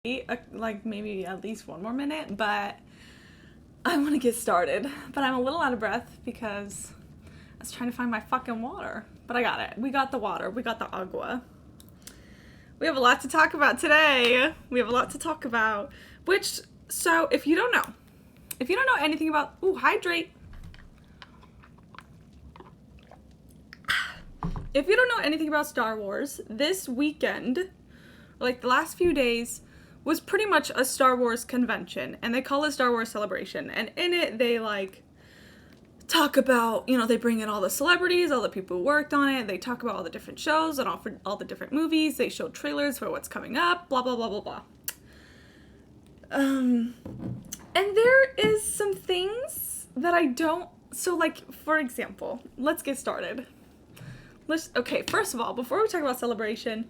like maybe at least one more minute, but I want to get started. But I'm a little out of breath because I was trying to find my fucking water. But I got it. We got the water. We got the agua. We have a lot to talk about today. We have a lot to talk about. So if you don't know anything about, hydrate. If you don't know anything about Star Wars, this weekend, like the last few days, was pretty much a Star Wars convention, and they call it Star Wars Celebration, and in it they talk about, they bring in all the celebrities, all the people who worked on it, they talk about all the different shows and all the different movies, they show trailers for what's coming up, blah blah blah blah blah. And there is some things that I don't, for example, let's get started. Okay, first of all, before we talk about Celebration,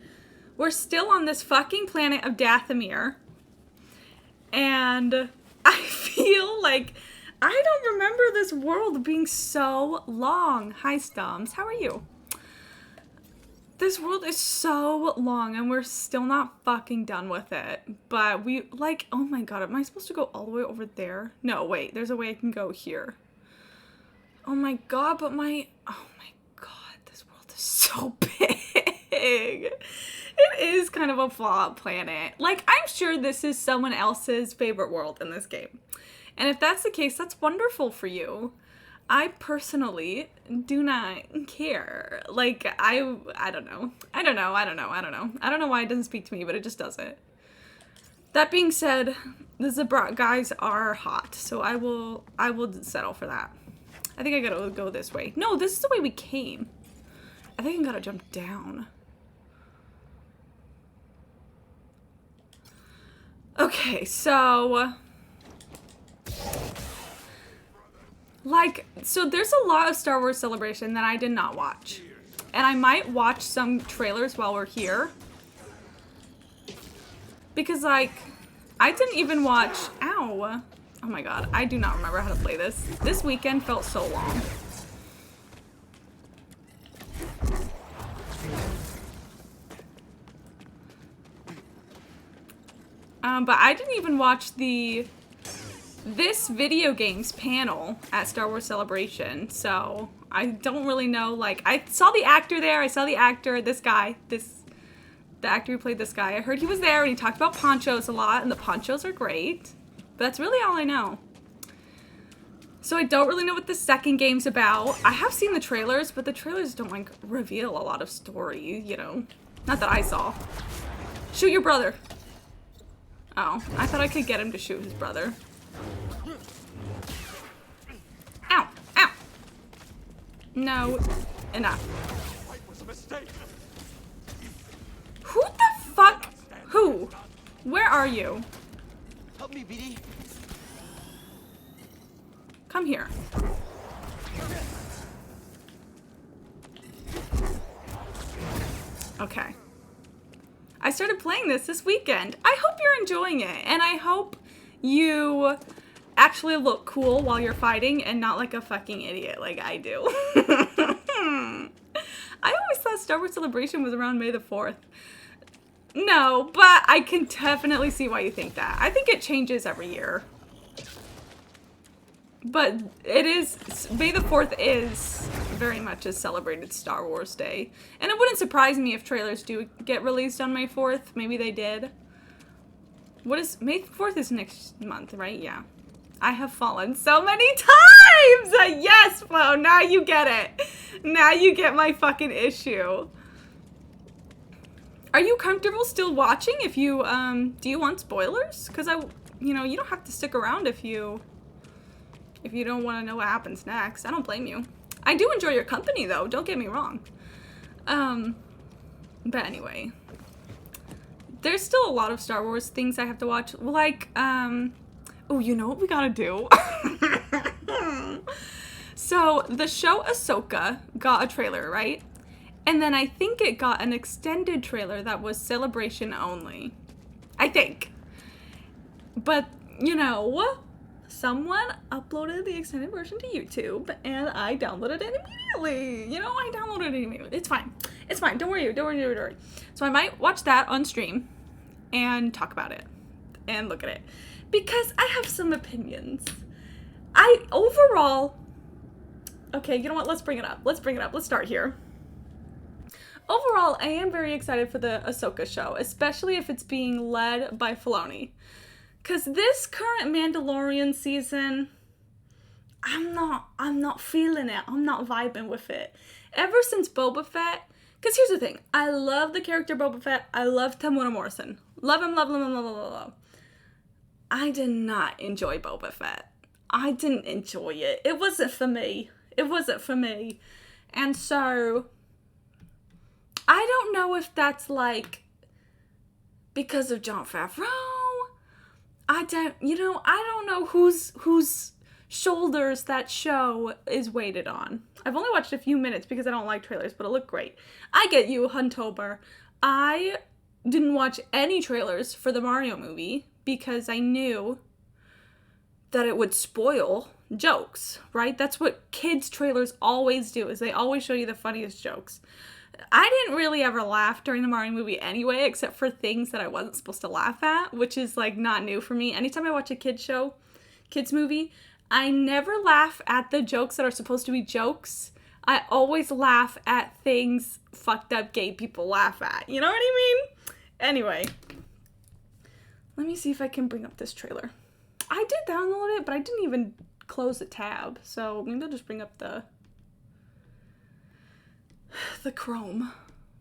we're still on this fucking planet of Dathomir, and I feel like I don't remember this world being so long. Hi, Stums. How are you? This world is so long, and we're still not fucking done with it. But oh my god, am I supposed to go all the way over there? No, wait, there's a way I can go here. Oh my god, oh my god, this world is so big. It is kind of a flawed planet. I'm sure this is someone else's favorite world in this game. And if that's the case, that's wonderful for you. I personally do not care. I don't know. I don't know why it doesn't speak to me, but it just doesn't. That being said, the Zabrat guys are hot, so I will settle for that. I think I gotta go this way. No, this is the way we came. I think I gotta jump down. Okay, so there's a lot of Star Wars Celebration that I did not watch. And I might watch some trailers while we're here. Because, I didn't even watch, oh my god, I do not remember how to play this. This weekend felt so long. But I didn't even watch this video games panel at Star Wars Celebration, so I don't really know, I saw the actor there, the actor who played this guy. I heard he was there, and he talked about ponchos a lot, and the ponchos are great, but that's really all I know. So I don't really know what the second game's about. I have seen the trailers, but the trailers don't, reveal a lot of story, Not that I saw. Shoot your brother. Oh, I thought I could get him to shoot his brother. Ow! Ow! No. Enough. Who the fuck? Who? Where are you? Help me, BD. Come here. Okay. I started playing this weekend. I hope you're enjoying it, and I hope you actually look cool while you're fighting and not like a fucking idiot like I do. I always thought Star Wars Celebration was around May the 4th. No, but I can definitely see why you think that. I think it changes every year. But it is, May the 4th is very much a celebrated Star Wars day. And it wouldn't surprise me if trailers do get released on May 4th. Maybe they did. May 4th is next month, right? Yeah. I have fallen so many times! Yes, Flo, now you get it. Now you get my fucking issue. Are you comfortable still watching if you, do you want spoilers? Because you don't have to stick around if you don't want to know what happens next. I don't blame you. I do enjoy your company, though. Don't get me wrong. But anyway. There's still a lot of Star Wars things I have to watch. Oh, you know what we gotta do? So, the show Ahsoka got a trailer, right? And then I think it got an extended trailer that was Celebration only. I think. But, someone uploaded the extended version to YouTube, and I downloaded it immediately. I downloaded it immediately. It's fine. It's fine. Don't worry. So I might watch that on stream and talk about it. and look at it. Because I have some opinions. Okay, you know what? Let's bring it up. Let's start here. Overall, I am very excited for the Ahsoka show, especially if it's being led by Filoni. Because this current Mandalorian season, I'm not feeling it. I'm not vibing with it. Ever since Boba Fett, because here's the thing. I love the character Boba Fett. I love Temuera Morrison. Love him, love him, love him, love him, love him. I did not enjoy Boba Fett. I didn't enjoy it. It wasn't for me. And so, I don't know if that's like because of Jon Favreau. I don't know whose shoulders that show is weighted on. I've only watched a few minutes because I don't like trailers, but it looked great. I get you, Huntober. I didn't watch any trailers for the Mario movie because I knew that it would spoil jokes, right? That's what kids' trailers always do, is they always show you the funniest jokes. I didn't really ever laugh during the Mario movie anyway, except for things that I wasn't supposed to laugh at, which is like not new for me. Anytime I watch a kids movie, I never laugh at the jokes that are supposed to be jokes. I always laugh at things fucked up gay people laugh at. You know what I mean? Anyway, let me see if I can bring up this trailer. I did download it, but I didn't even close the tab. So maybe I'll just bring up the Chrome,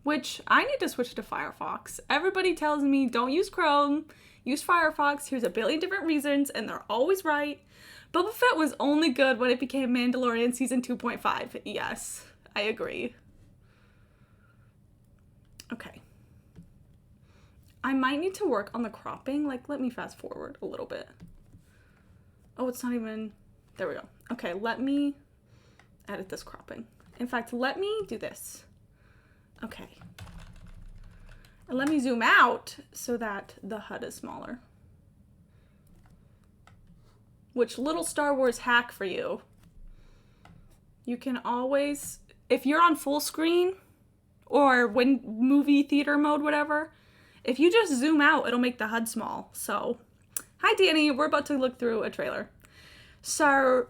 which I need to switch to Firefox. Everybody tells me don't use Chrome, use Firefox. Here's a billion different reasons, and they're always right. Boba Fett was only good when it became Mandalorian season 2.5. Yes, I agree. Okay. I might need to work on the cropping. Like, let me fast forward a little bit. Oh, it's not even... There we go. Okay, let me edit this cropping. In fact, let me do this. Okay. And let me zoom out so that the HUD is smaller. Which, little Star Wars hack for you. You can always, if you're on full screen or when movie theater mode, whatever, if you just zoom out, it'll make the HUD small. So, hi Danny, we're about to look through a trailer. So,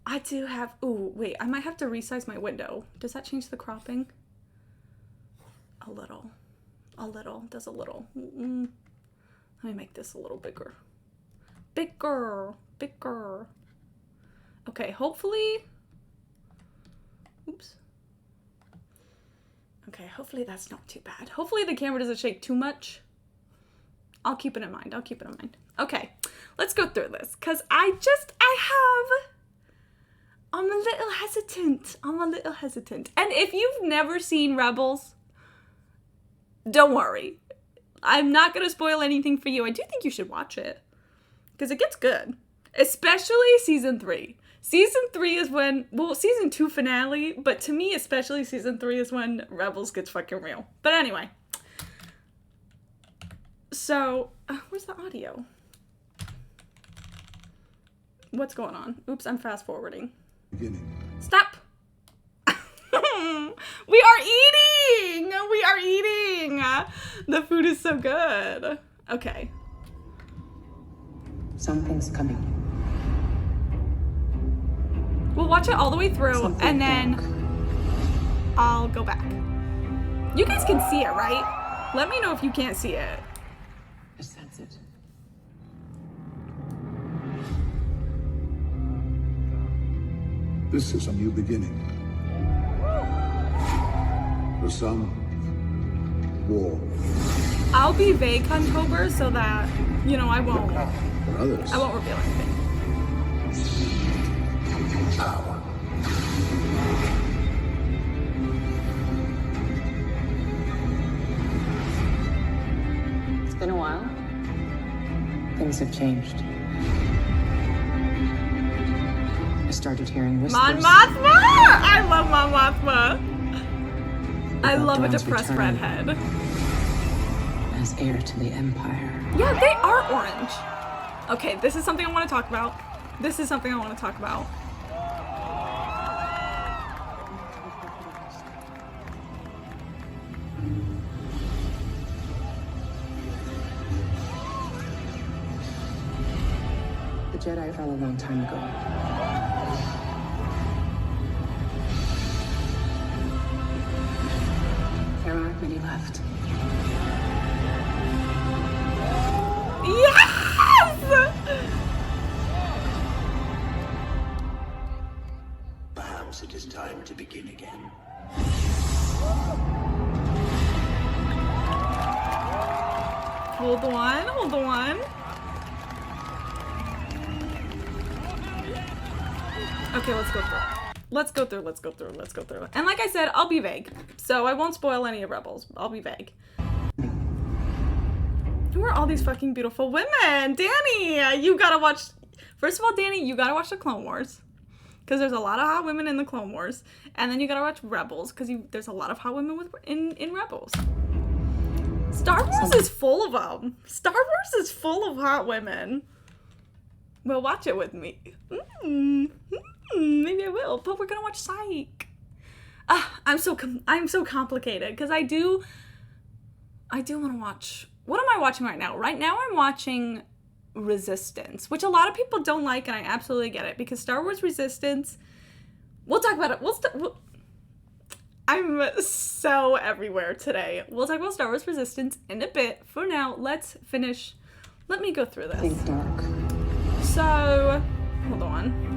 I do have, ooh, wait, I might have to resize my window. Does that change the cropping? A little, does a little. Let me make this a little bigger. Bigger. Okay, hopefully, oops. Okay, hopefully that's not too bad. Hopefully the camera doesn't shake too much. I'll keep it in mind. Okay, let's go through this, because I'm a little hesitant. And if you've never seen Rebels, don't worry. I'm not going to spoil anything for you. I do think you should watch it, because it gets good. Especially season 3. Season 3 is when, well, season 2 finale, but to me, especially season 3 is when Rebels gets fucking real. But anyway. So, where's the audio? What's going on? Oops, I'm fast forwarding. Stop! We are eating! The food is so good. Okay. Something's coming. We'll watch it all the way through, and then I'll go back. You guys can see it, right? Let me know if you can't see it. I sense it. This is a new beginning. For some, war. I'll be vague, Huntober, so that, you know, I won't reveal anything. Power. It's been a while. Things have changed. I started hearing whispers. Mon Mothma! I love Mon Mothma. I love a depressed redhead. As heir to the Empire. Yeah, they are orange. Okay, this is something I want to talk about. Jedi fell a long time ago. There aren't many left. Yes! Perhaps it is time to begin again. Hold on, hold on. Okay, let's go through. Let's go through, let's go through, let's go through. And like I said, I'll be vague. So I won't spoil any of Rebels. I'll be vague. Who are all these fucking beautiful women? Danny, you gotta watch... First of all, Danny, you gotta watch the Clone Wars. Because there's a lot of hot women in the Clone Wars. And then you gotta watch Rebels, because there's a lot of hot women in Rebels. Star Wars is full of them. Star Wars is full of hot women. Well, watch it with me. Maybe I will, but we're gonna watch Psych. I'm so complicated because I do want to watch. What am I watching right now? Right now I'm watching Resistance, which a lot of people don't like, and I absolutely get it because Star Wars Resistance. We'll talk about it. I'm so everywhere today. We'll talk about Star Wars Resistance in a bit. For now, let's finish. Let me go through this. Think dark. So, hold on.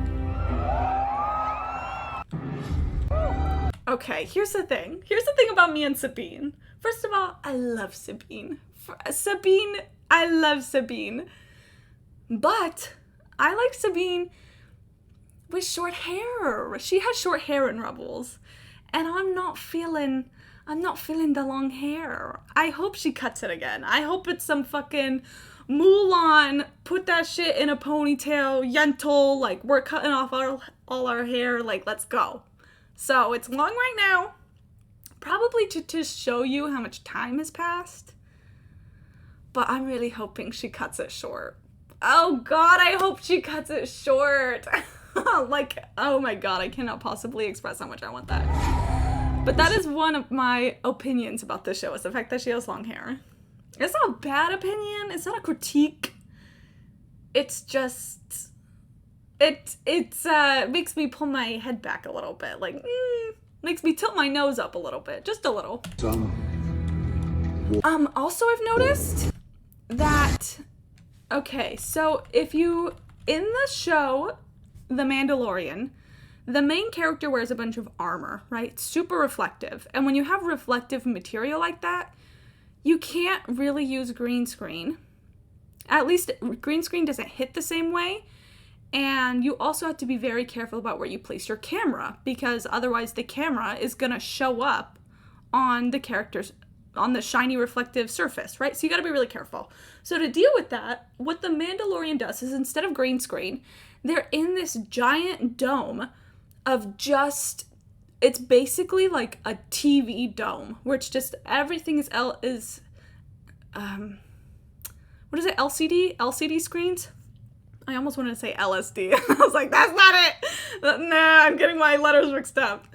Okay, here's the thing. Here's the thing about me and Sabine. First of all, I love Sabine. I love Sabine. But I like Sabine with short hair. She has short hair in Rebels. And I'm not feeling the long hair. I hope she cuts it again. I hope it's some fucking Mulan, put that shit in a ponytail, Yentl, like, we're cutting off all our hair, like, let's go. So, it's long right now, probably to show you how much time has passed, but I'm really hoping she cuts it short. Oh god, I hope she cuts it short. Like, oh my god, I cannot possibly express how much I want that. But that is one of my opinions about this show, is the fact that she has long hair. It's not a bad opinion. It's not a critique. It's just... It makes me pull my head back a little bit. Like, makes me tilt my nose up a little bit. Just a little. Also I've noticed that... Okay, so if you... In the show, The Mandalorian, the main character wears a bunch of armor, right? It's super reflective. And when you have reflective material like that, you can't really use green screen. At least green screen doesn't hit the same way. And you also have to be very careful about where you place your camera, because otherwise the camera is gonna show up on the characters, on the shiny reflective surface, right? So you gotta be really careful. So to deal with that, what the Mandalorian does is, instead of green screen, they're in this giant dome of just... It's basically like a TV dome, where it's just everything is what is it? LCD screens? I almost wanted to say LSD. I was like, that's not it. Nah, I'm getting my letters mixed up.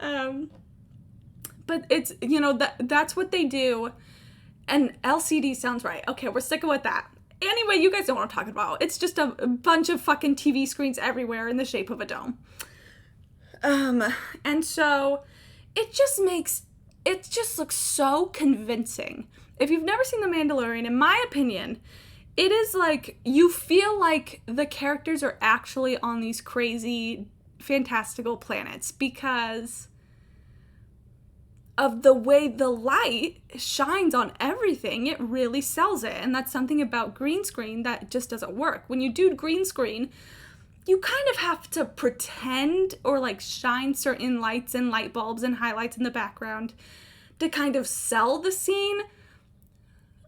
But it's, you know, that's what they do. And LCD sounds right. Okay, we're sticking with that. Anyway, you guys know what I'm talking about. It's just a bunch of fucking TV screens everywhere in the shape of a dome. And so it just looks so convincing. If you've never seen The Mandalorian, in my opinion, it is like, you feel like the characters are actually on these crazy, fantastical planets because of the way the light shines on everything. It really sells it. And that's something about green screen that just doesn't work. When you do green screen, you kind of have to pretend or like shine certain lights and light bulbs and highlights in the background to kind of sell the scene,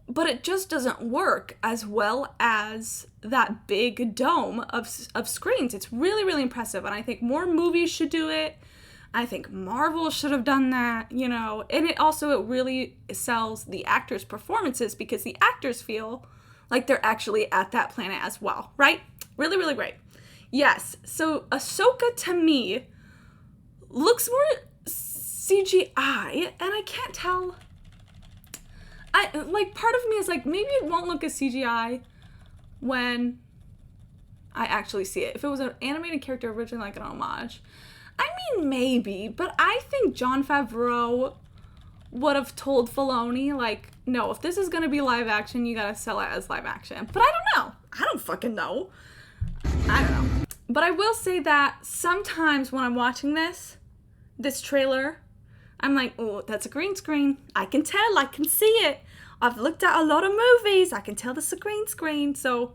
but it just doesn't work as well as that big dome of screens. It's really, really impressive, and I think more movies should do it. I think Marvel should have done that, you know, and it really sells the actors' performances because the actors feel like they're actually at that planet as well, right? Really, really great. Yes, so Ahsoka to me looks more CGI, and I can't tell. Part of me is like, maybe it won't look as CGI when I actually see it. If it was an animated character originally like an homage, I mean, maybe, but I think Jon Favreau would have told Filoni, like, no, if this is gonna be live action, you gotta sell it as live action. But I don't know. I don't fucking know. I don't know. But I will say that sometimes when I'm watching this trailer, I'm like, oh, that's a green screen. I can tell. I can see it. I've looked at a lot of movies. I can tell this is a green screen. So,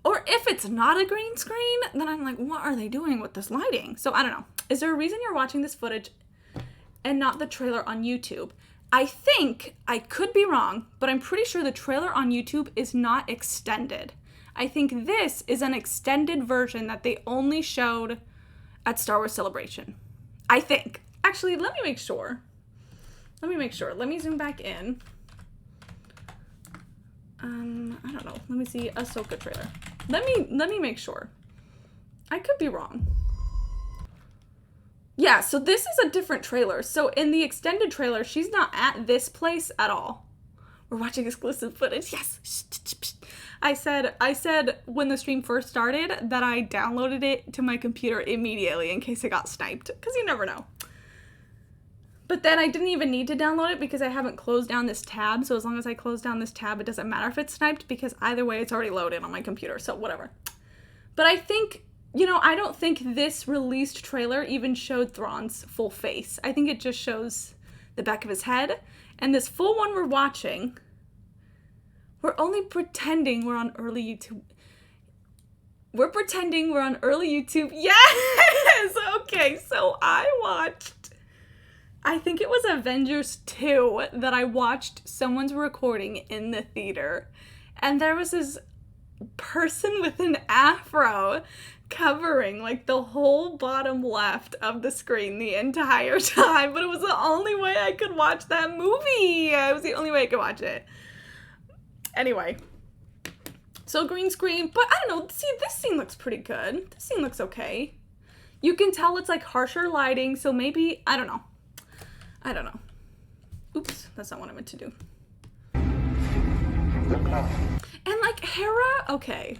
or if it's not a green screen, then I'm like, what are they doing with this lighting? So I don't know. Is there a reason you're watching this footage and not the trailer on YouTube? I think, I could be wrong, but I'm pretty sure the trailer on YouTube is not extended. I think this is an extended version that they only showed at Star Wars Celebration. I think. Actually, let me make sure. Let me zoom back in. I don't know. Let me see Ahsoka trailer. Let me make sure. I could be wrong. Yeah, so this is a different trailer. So in the extended trailer, she's not at this place at all. We're watching exclusive footage. Yes. I said when the stream first started that I downloaded it to my computer immediately in case it got sniped, because you never know. But then I didn't even need to download it because I haven't closed down this tab. So as long as I close down this tab, it doesn't matter if it's sniped because either way it's already loaded on my computer. So whatever. But I think, you know, I don't think this released trailer even showed Thrawn's full face. I think it just shows the back of his head. And this full one we're watching, we're only pretending we're on early YouTube. We're pretending we're on early YouTube. Yes! Okay, so I think it was Avengers 2 that I watched someone's recording in the theater. And there was this person with an afro covering like the whole bottom left of the screen the entire time. But it was the only way I could watch that movie. It was the only way I could watch it. Anyway. So green screen. But I don't know. See, this scene looks pretty good. This scene looks okay. You can tell it's like harsher lighting. So maybe, I don't know. Oops, that's not what I meant to do. And like Hera, okay.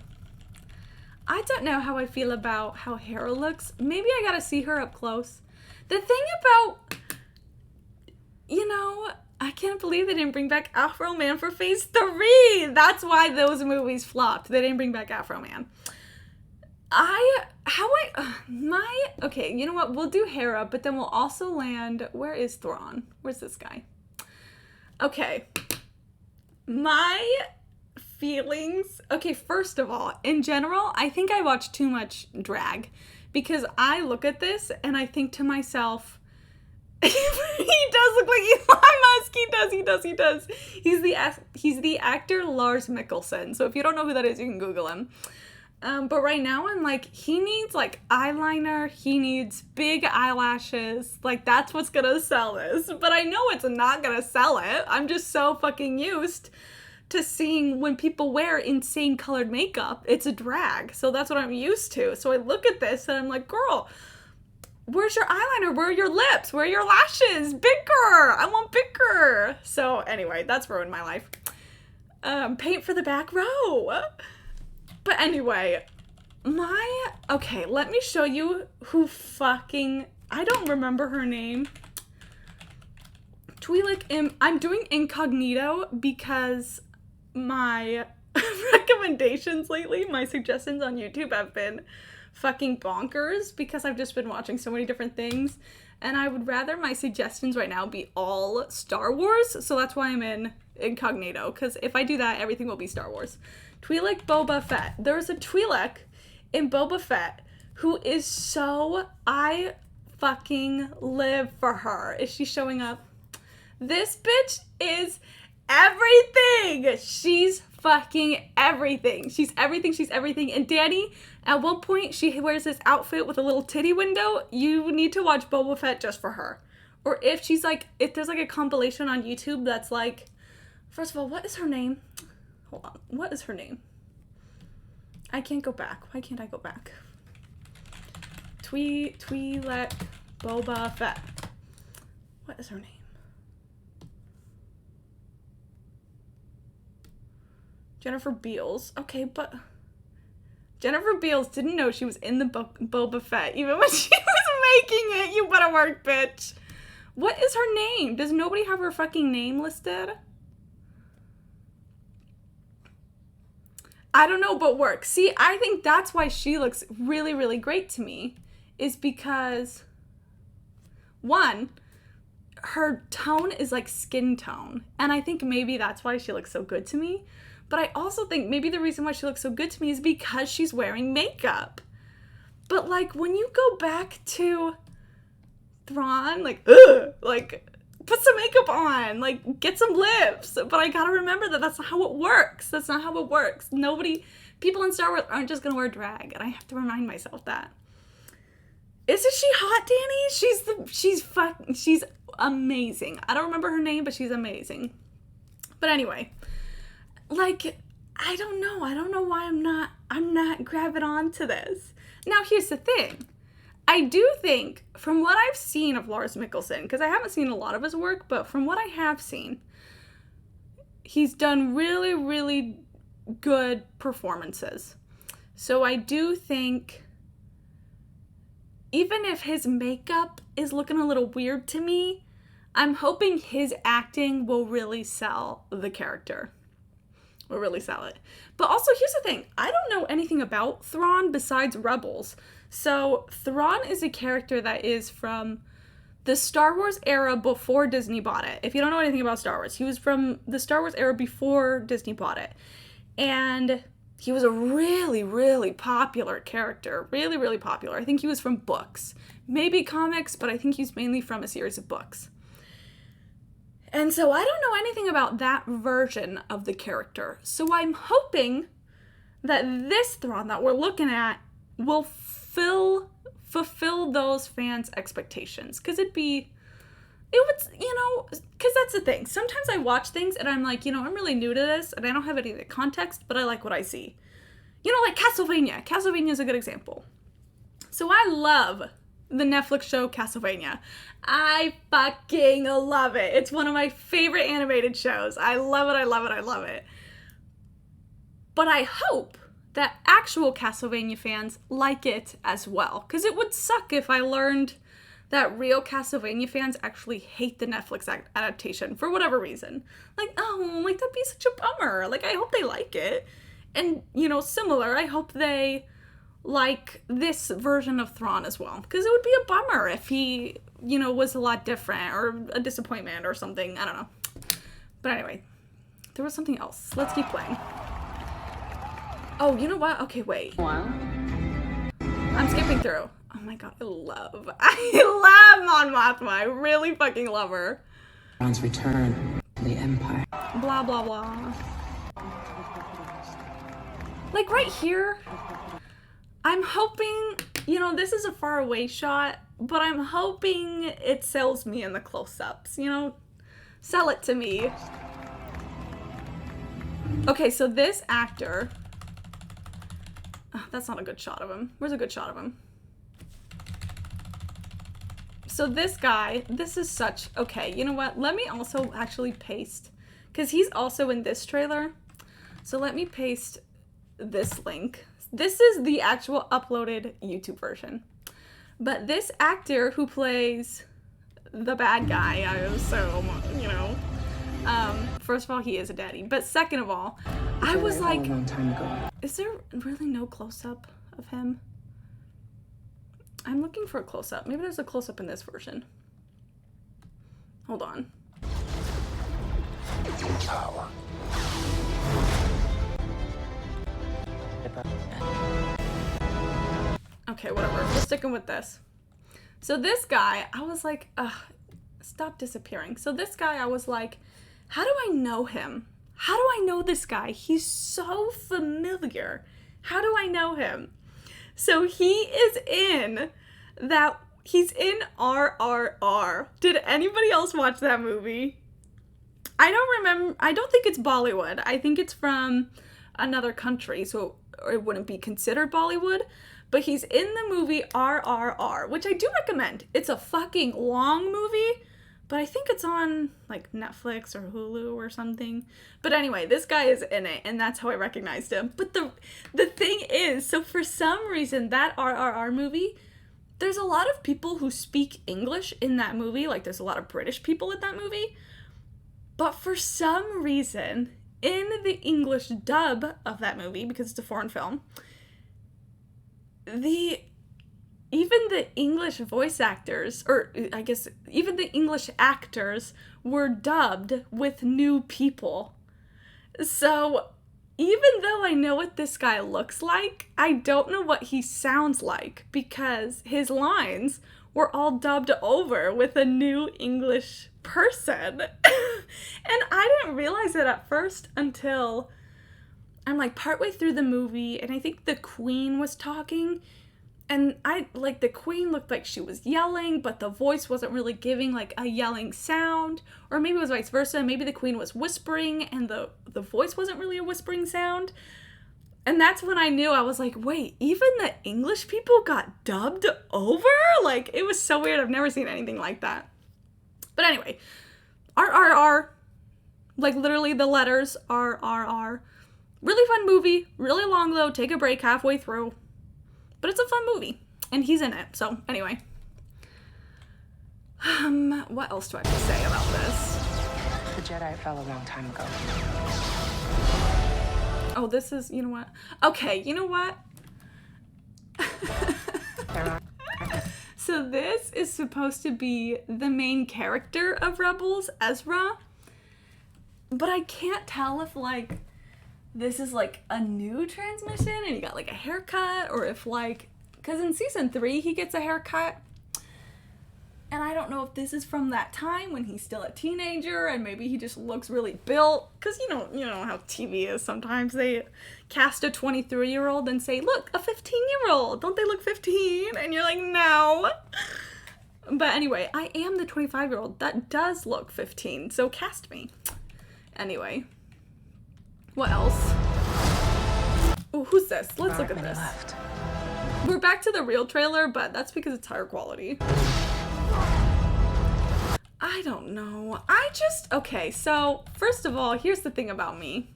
I don't know how I feel about how Hera looks. Maybe I gotta see her up close. The thing about, you know, I can't believe they didn't bring back Afro Man for Phase 3. That's why those movies flopped. They didn't bring back Afro Man. Okay, you know what? We'll do Hera, but then we'll also land, where is Thrawn? Where's this guy? Okay. My feelings, okay, first of all, in general, I think I watch too much drag because I look at this and I think to myself, he does look like Elon Musk. He does. He's the actor Lars Mikkelsen. So if you don't know who that is, you can Google him. But right now I'm like, he needs like eyeliner, he needs big eyelashes, like that's what's gonna sell this. But I know it's not gonna sell it. I'm just so fucking used to seeing when people wear insane colored makeup, it's a drag. So that's what I'm used to. So I look at this and I'm like, girl, where's your eyeliner? Where are your lips? Where are your lashes? Bigger! I want bigger! So anyway, that's ruined my life. Paint for the back row. But anyway, okay, let me show you who fucking, I don't remember her name. I'm doing incognito because my recommendations lately, my suggestions on YouTube have been fucking bonkers because I've just been watching so many different things. And I would rather my suggestions right now be all Star Wars. So that's why I'm in incognito. Because if I do that, everything will be Star Wars. Twi'lek Boba Fett. There's a Twi'lek in Boba Fett who is so, I fucking live for her. Is she showing up? This bitch is everything. She's fucking everything. She's everything. And Danny, at one point, she wears this outfit with a little titty window. You need to watch Boba Fett just for her. Or if there's like a compilation on YouTube that's like, first of all, what is her name? Hold on. What is her name? I can't go back. Why can't I go back? Twi'lek Boba Fett. What is her name? Jennifer Beals. Okay, but Jennifer Beals didn't know she was in the Boba Fett, even when she was making it. You better work, bitch. What is her name? Does nobody have her fucking name listed? I don't know, but work. See, I think that's why she looks really, really great to me, is because, one, her tone is like skin tone, and I think maybe that's why she looks so good to me. But I also think maybe the reason why she looks so good to me is because she's wearing makeup. But, like, when you go back to Thrawn, like, ugh, like, put some makeup on, like, get some lips. But I gotta remember that that's not how it works. That's not how it works. People in Star Wars aren't just gonna wear drag, and I have to remind myself that. Isn't she hot, Danny? She's amazing. I don't remember her name, but she's amazing. But anyway, like, I don't know why I'm not grabbing on to this. Now, here's the thing. I do think, from what I've seen of Lars Mikkelsen, because I haven't seen a lot of his work, but from what I have seen, he's done really, really good performances. So I do think, even if his makeup is looking a little weird to me, I'm hoping his acting will really sell the character. Will really sell it. But also, here's the thing. I don't know anything about Thrawn besides Rebels. So, Thrawn is a character that is from the Star Wars era before Disney bought it. If you don't know anything about Star Wars, he was from the Star Wars era before Disney bought it. And he was a really, really popular character. Really, really popular. I think he was from books. Maybe comics, but I think he's mainly from a series of books. And so I don't know anything about that version of the character. So I'm hoping that this Thrawn that we're looking at will fulfill those fans' expectations. Because because that's the thing. Sometimes I watch things and I'm like, I'm really new to this and I don't have any of the context, but I like what I see. Like Castlevania. Castlevania is a good example. So I love the Netflix show Castlevania. I fucking love it. It's one of my favorite animated shows. I love it, I love it, I love it. But I hope that actual Castlevania fans like it as well. Because it would suck if I learned that real Castlevania fans actually hate the Netflix adaptation for whatever reason. Like, that'd be such a bummer. Like, I hope they like it. And, similar, I hope they like this version of Thrawn as well. Because it would be a bummer if he, was a lot different or a disappointment or something. I don't know. But anyway, there was something else. Let's keep playing. Oh, you know what? Okay, wait. Wow. I'm skipping through. Oh my god, I love Mon Mothma. I really fucking love her. Thrawn's return to the Empire. Blah, blah, blah. Like, right here, I'm hoping, this is a far away shot, but I'm hoping it sells me in the close-ups, Sell it to me. Okay, so this actor... Oh, that's not a good shot of him. Where's a good shot of him? So this guy, this is such... Okay, you know what? Let me also actually paste, because he's also in this trailer. So let me paste this link. This is the actual uploaded YouTube version. But this actor who plays the bad guy, I assume, first of all, he is a daddy. But second of all, I was like, a long time ago. Is there really no close-up of him? I'm looking for a close-up. Maybe there's a close-up in this version. Hold on. Tower. Okay, whatever. We're sticking with this. So this guy, I was like, ugh, stop disappearing. So this guy, I was like, how do I know him? How do I know this guy? He's so familiar. How do I know him? So he's in RRR. Did anybody else watch that movie? I don't think it's Bollywood. I think it's from another country, so it wouldn't be considered Bollywood. But he's in the movie RRR, which I do recommend. It's a fucking long movie, But I think it's on, like, Netflix or Hulu or something. But anyway, this guy is in it, and that's how I recognized him. But the thing is, so for some reason, that RRR movie, there's a lot of people who speak English in that movie. Like, there's a lot of British people in that movie. But for some reason, in the English dub of that movie, because it's a foreign film, even the English voice actors, or I guess even the English actors, were dubbed with new people. So even though I know what this guy looks like, I don't know what he sounds like, because his lines were all dubbed over with a new English person. And I didn't realize it at first until I'm like partway through the movie, and I think the Queen was talking, and the Queen looked like she was yelling, but the voice wasn't really giving like a yelling sound. Or maybe it was vice versa. Maybe the Queen was whispering and the voice wasn't really a whispering sound. And that's when I knew. I was like, wait, even the English people got dubbed over? Like, it was so weird. I've never seen anything like that. But anyway, RRR, like literally the letters RRR. Really fun movie. Really long though. Take a break halfway through. But it's a fun movie, and he's in it. So anyway, what else do I have to say about this? The Jedi fell a long time ago. Oh, this is, you know what? Okay, you know what? So this is supposed to be the main character of Rebels, Ezra. But I can't tell if, like, this is, like, a new transmission and he got, like, a haircut, or if, like, because in season 3 he gets a haircut. And I don't know if this is from that time when he's still a teenager and maybe he just looks really built. Because you know how TV is sometimes. They cast a 23-year-old and say, look, a 15-year-old. Don't they look 15? And you're like, no. But anyway, I am the 25-year-old. That does look 15. So cast me. Anyway. What else? Oh, who's this? Let's look at this. Left. We're back to the real trailer, but that's because it's higher quality. I don't know. Okay, so first of all, here's the thing about me.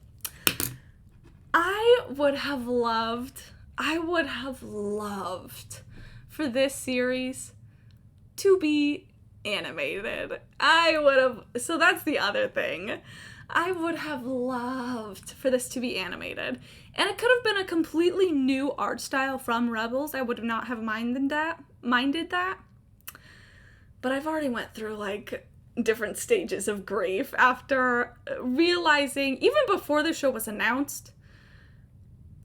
I would have loved for this series to be animated. So that's the other thing. I would have loved for this to be animated. And it could have been a completely new art style from Rebels. I would not have minded that. But I've already went through, like, different stages of grief after realizing, even before the show was announced,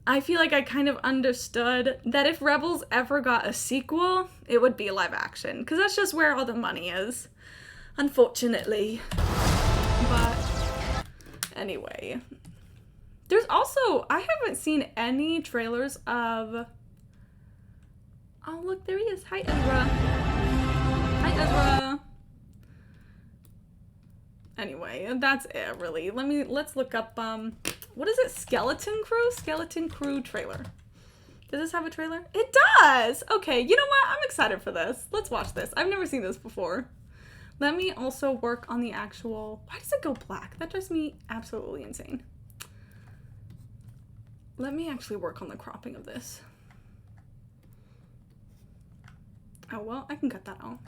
I feel like I kind of understood that if Rebels ever got a sequel, it would be live action. Because that's just where all the money is, unfortunately. But anyway, there's also, I haven't seen any trailers of, oh look, there he is. Hi, Ezra. Hi, Ezra. Anyway, that's it, really. Let's look up, what is it? Skeleton Crew trailer. Does this have a trailer? It does! Okay, you know what? I'm excited for this. Let's watch this. I've never seen this before. Let me also work on the actual, why does it go black? That drives me absolutely insane. Let me actually work on the cropping of this. Oh, well, I can cut that out.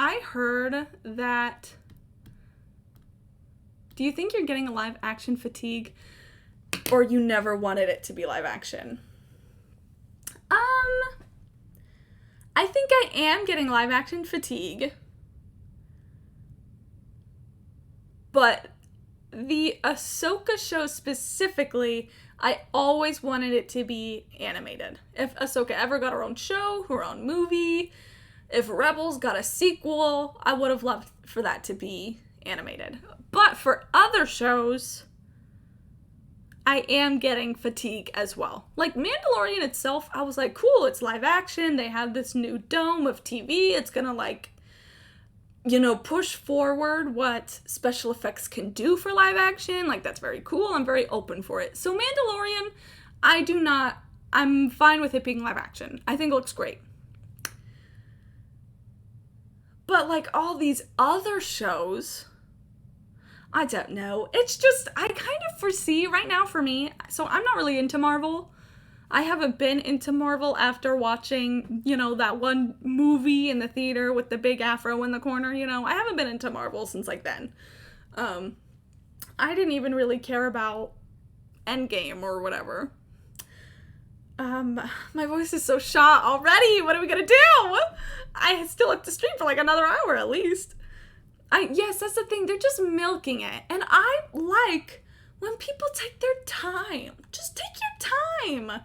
I heard that, do you think you're getting a live action fatigue, or you never wanted it to be live action? I think I am getting live action fatigue, but the Ahsoka show specifically, I always wanted it to be animated. If Ahsoka ever got her own show, her own movie, if Rebels got a sequel, I would have loved for that to be animated. But for other shows, I am getting fatigue as well. Like Mandalorian itself, I was like, cool, it's live action. They have this new dome of TV. It's gonna, like, you know, push forward what special effects can do for live action. Like, that's very cool. I'm very open for it. So Mandalorian, I do not I'm fine with it being live action. I think it looks great. But like all these other shows, I don't know. It's just, I kind of foresee right now for me, so I'm not really into Marvel. I haven't been into Marvel after watching, you know, that one movie in the theater with the big afro in the corner, you know. I haven't been into Marvel since like then. I didn't even really care about Endgame or whatever. My voice is so shot already. What are we gonna do? I still have to stream for like another hour at least. Yes, that's the thing. They're just milking it. And I like when people take their time. Just take your time.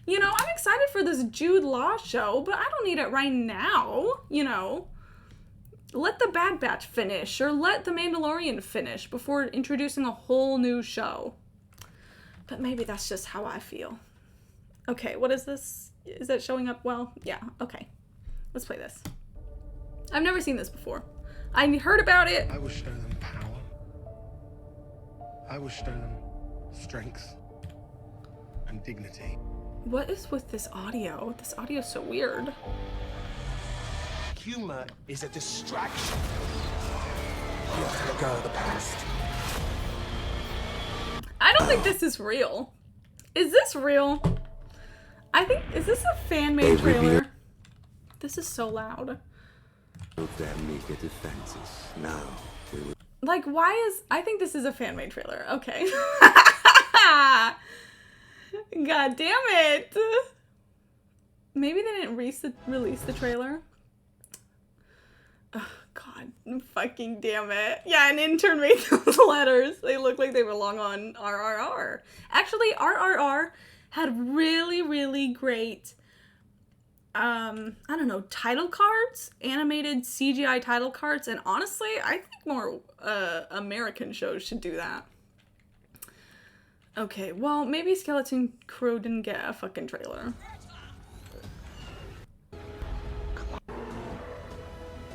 You know, I'm excited for this Jude Law show, but I don't need it right now, you know. Let the Bad Batch finish, or let The Mandalorian finish before introducing a whole new show. But maybe that's just how I feel. Okay, what is this? Is it showing up well? Yeah, okay. Let's play this. I've never seen this before. I heard about it. I will show them power. I will show them strength and dignity. What is with this audio? This audio is so weird. Humor is a distraction. You have to let go of the past. I don't think this is real. Is this real? I think, is this a fan-made trailer? This is so loud. Like, why is... I think this is a fan-made trailer. Okay. God damn it. Maybe they didn't release the trailer. Oh, God. Fucking damn it. Yeah, an intern made those letters. They look like they belong on RRR. Actually, RRR had really, really great... I don't know, title cards, animated CGI title cards, and honestly, I think more American shows should do that. Okay, well, maybe Skeleton Crew didn't get a fucking trailer.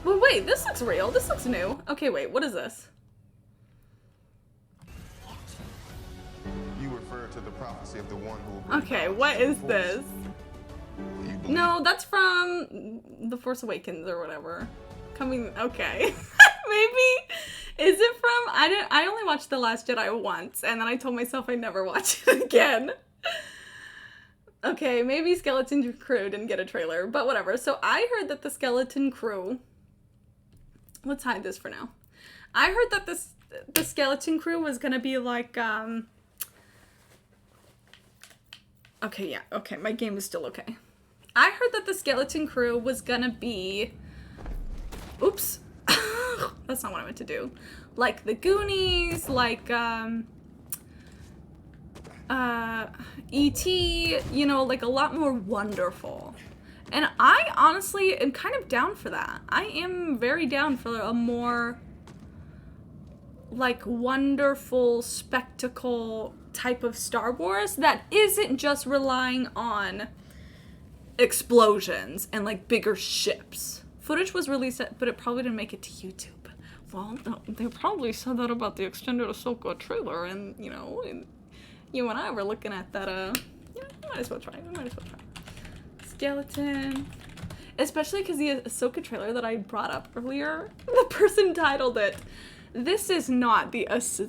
Well, wait, this looks real. This looks new. Okay, wait, what is this? You refer to the prophecy of the one who will bring Okay, what is this? You believe No, that's from The Force Awakens or whatever. Coming, okay. Maybe, is it from, I only watched The Last Jedi once, and then I told myself I'd never watch it again. Okay, maybe Skeleton Crew didn't get a trailer, but whatever. So I heard that the Skeleton Crew, let's hide this for now. I heard that the Skeleton Crew was gonna be like, okay, yeah, okay, my game is still okay. I heard that the Skeleton Crew was gonna be... Oops. That's not what I meant to do. Like the Goonies, like, E.T., you know, like a lot more wonderful. And I honestly am kind of down for that. I am very down for a more, like, wonderful spectacle type of Star Wars that isn't just relying on explosions and like bigger ships. Footage was released, but it probably didn't make it to YouTube. Well, no, they probably said that about the extended Ahsoka trailer, and you know, you and I were looking at that. You know, we might as well try. Skeleton, especially because the Ahsoka trailer that I brought up earlier, the person titled it, "This is not the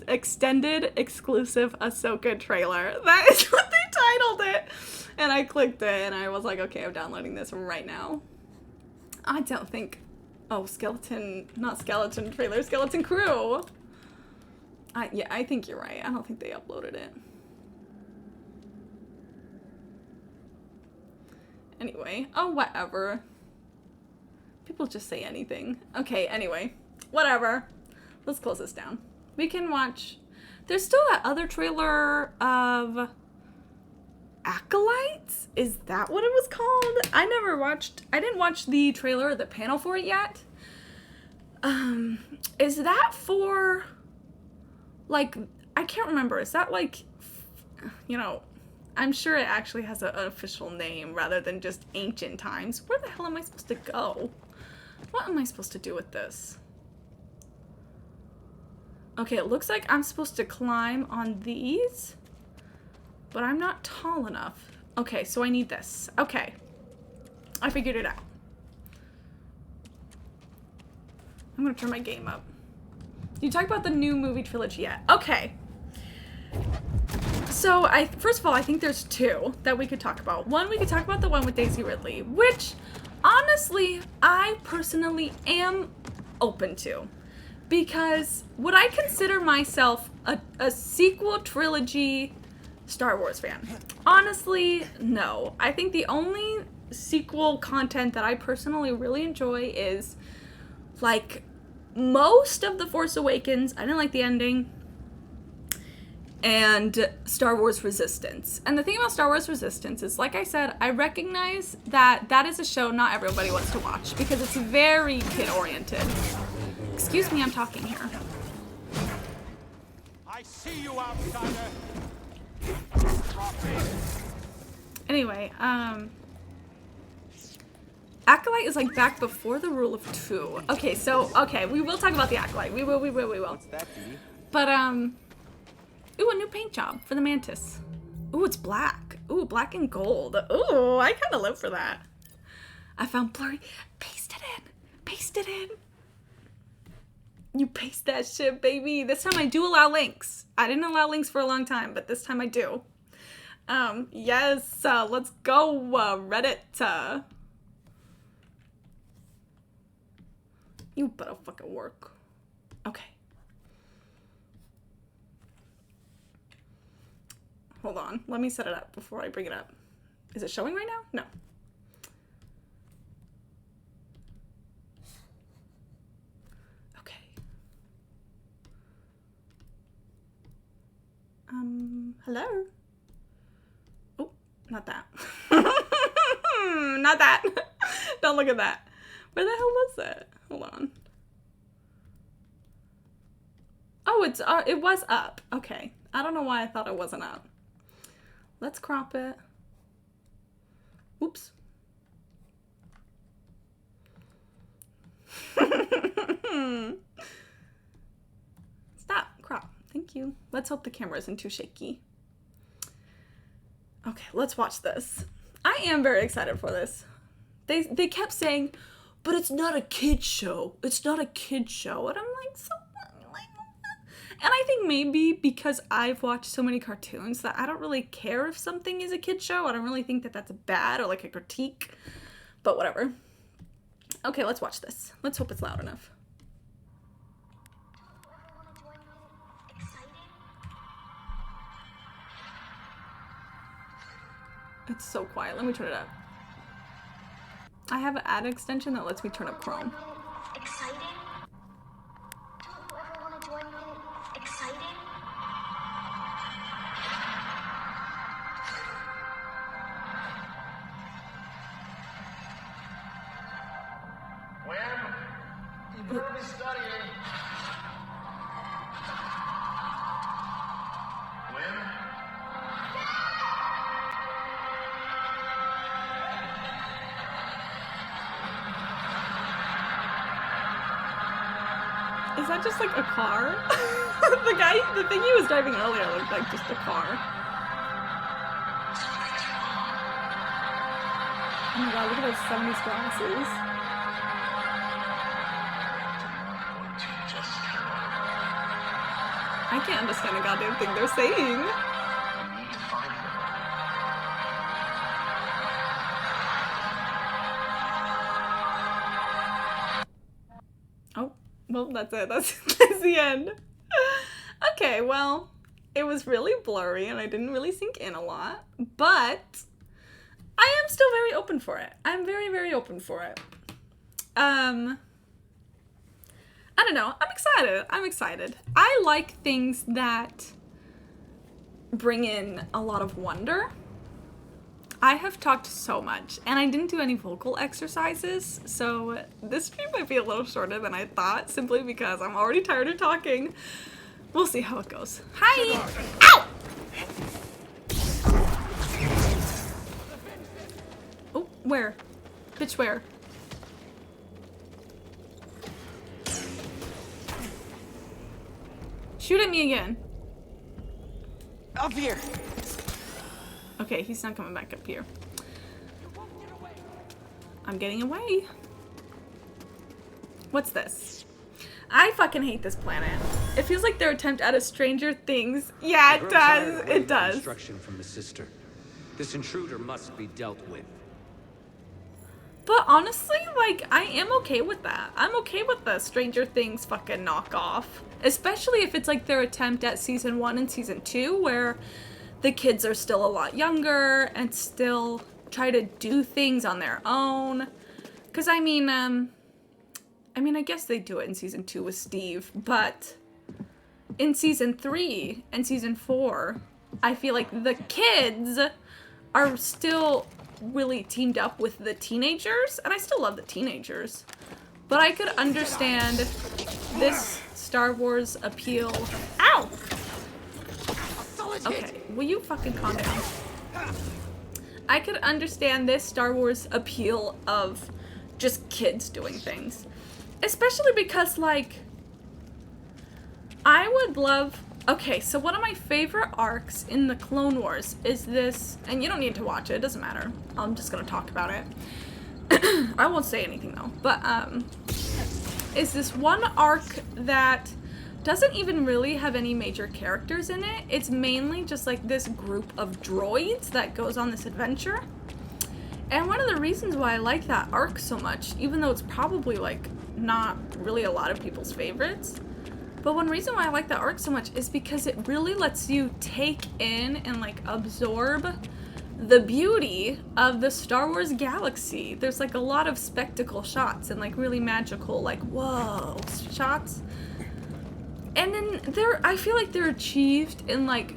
extended exclusive Ahsoka trailer." That is what they titled it. And I clicked it and I was like, okay, I'm downloading this right now. I don't think... Oh, not Skeleton trailer, Skeleton Crew. Yeah, I think you're right. I don't think they uploaded it. Anyway, oh, whatever. People just say anything. Okay, anyway, whatever. Let's close this down. We can watch... There's still that other trailer of... Acolytes? Is that what it was called? I didn't watch the trailer or the panel for it yet. Is that for, like, I can't remember. Is that like, you know, I'm sure it actually has an official name rather than just ancient times. Where the hell am I supposed to go? What am I supposed to do with this? Okay, it looks like I'm supposed to climb on these. But I'm not tall enough. Okay, so I need this. Okay. I figured it out. I'm gonna turn my game up. You talk about the new movie trilogy yet? Okay. So, first of all, I think there's two that we could talk about. One, we could talk about the one with Daisy Ridley, which, honestly, I personally am open to. Because would I consider myself a sequel trilogy Star Wars fan? Honestly, no. I think the only sequel content that I personally really enjoy is, like, most of The Force Awakens. I didn't like the ending. And Star Wars Resistance. And the thing about Star Wars Resistance is, like I said, I recognize that that is a show not everybody wants to watch because it's very kid-oriented. Excuse me, I'm talking here. I see you, outsider. Anyway, Acolyte is like back before the rule of two. Okay, so, okay, we will talk about the Acolyte. We will. What's that, Dee? But, ooh, a new paint job for the Mantis. Ooh, it's black. Ooh, black and gold. Ooh, I kind of live for that. I found blurry. Paste it in. Paste it in. You paste that shit, baby. This time I do allow links. I didn't allow links for a long time, but this time I do. Yes, let's go, Reddit. You better fucking work. Okay. Hold on. Let me set it up before I bring it up. Is it showing right now? No. Okay. Hello? Oh, not that. Not that. Don't look at that. Where the hell was that? Hold on. Oh, it was up. Okay. I don't know why I thought it wasn't up. Let's crop it. Oops. Stop. Crop. Thank you. Let's hope the camera isn't too shaky. Okay, let's watch this. I am very excited for this. They kept saying, but it's not a kid show. It's not a kid show. And I'm like, so what? And I think maybe because I've watched so many cartoons that I don't really care if something is a kid show. I don't really think that that's bad or like a critique. But whatever. Okay, let's watch this. Let's hope it's loud enough. It's so quiet. Let me turn it up. I have an ad extension that lets me turn up Chrome. Exciting? Don't you ever want to join me in exciting? Wham! You better be studying. Wham! Is that just like a car? The thing he was driving earlier looked like just a car. Oh my god, look at those 70s glasses. I can't understand a goddamn thing they're saying. Oh, well, that's it. That's the end. Okay, well, it was really blurry and I didn't really sink in a lot, but I am still very open for it. I'm very, very open for it. I don't know. I'm excited. I like things that bring in a lot of wonder. I have talked so much, and I didn't do any vocal exercises, so this stream might be a little shorter than I thought, simply because I'm already tired of talking. We'll see how it goes. Hi! Ow! Oh, where? Bitch, where? Shoot at me again. Up here. Okay, he's not coming back up here. I'm getting away. What's this? I fucking hate this planet. It feels like their attempt at a Stranger Things. Yeah, it does. It does. Instruction from the sister. This intruder must be dealt with. But honestly, like, I am okay with that. I'm okay with the Stranger Things fucking knockoff. Especially if it's like their attempt at season 1 and season 2, where the kids are still a lot younger and still try to do things on their own. Because I mean, I guess they do it in season 2 with Steve, but in season 3 and season 4, I feel like the kids are still really teamed up with the teenagers, and I still love the teenagers. But I could understand this Star Wars appeal. Ow! Okay, will you fucking calm down? I could understand this Star Wars appeal of just kids doing things. Especially because, like, I would love... Okay, so one of my favorite arcs in the Clone Wars is this... And you don't need to watch it, it doesn't matter. I'm just gonna talk about it. I won't say anything, though. But, is this one arc that doesn't even really have any major characters in it. It's mainly just, like, this group of droids that goes on this adventure. And one of the reasons why I like that arc so much, even though it's probably, like, not really a lot of people's favorites, but one reason why I like that arc so much is because it really lets you take in and, like, absorb the beauty of the Star Wars galaxy. There's, like, a lot of spectacle shots and, like, really magical, like, whoa shots. And then I feel like they're achieved in, like,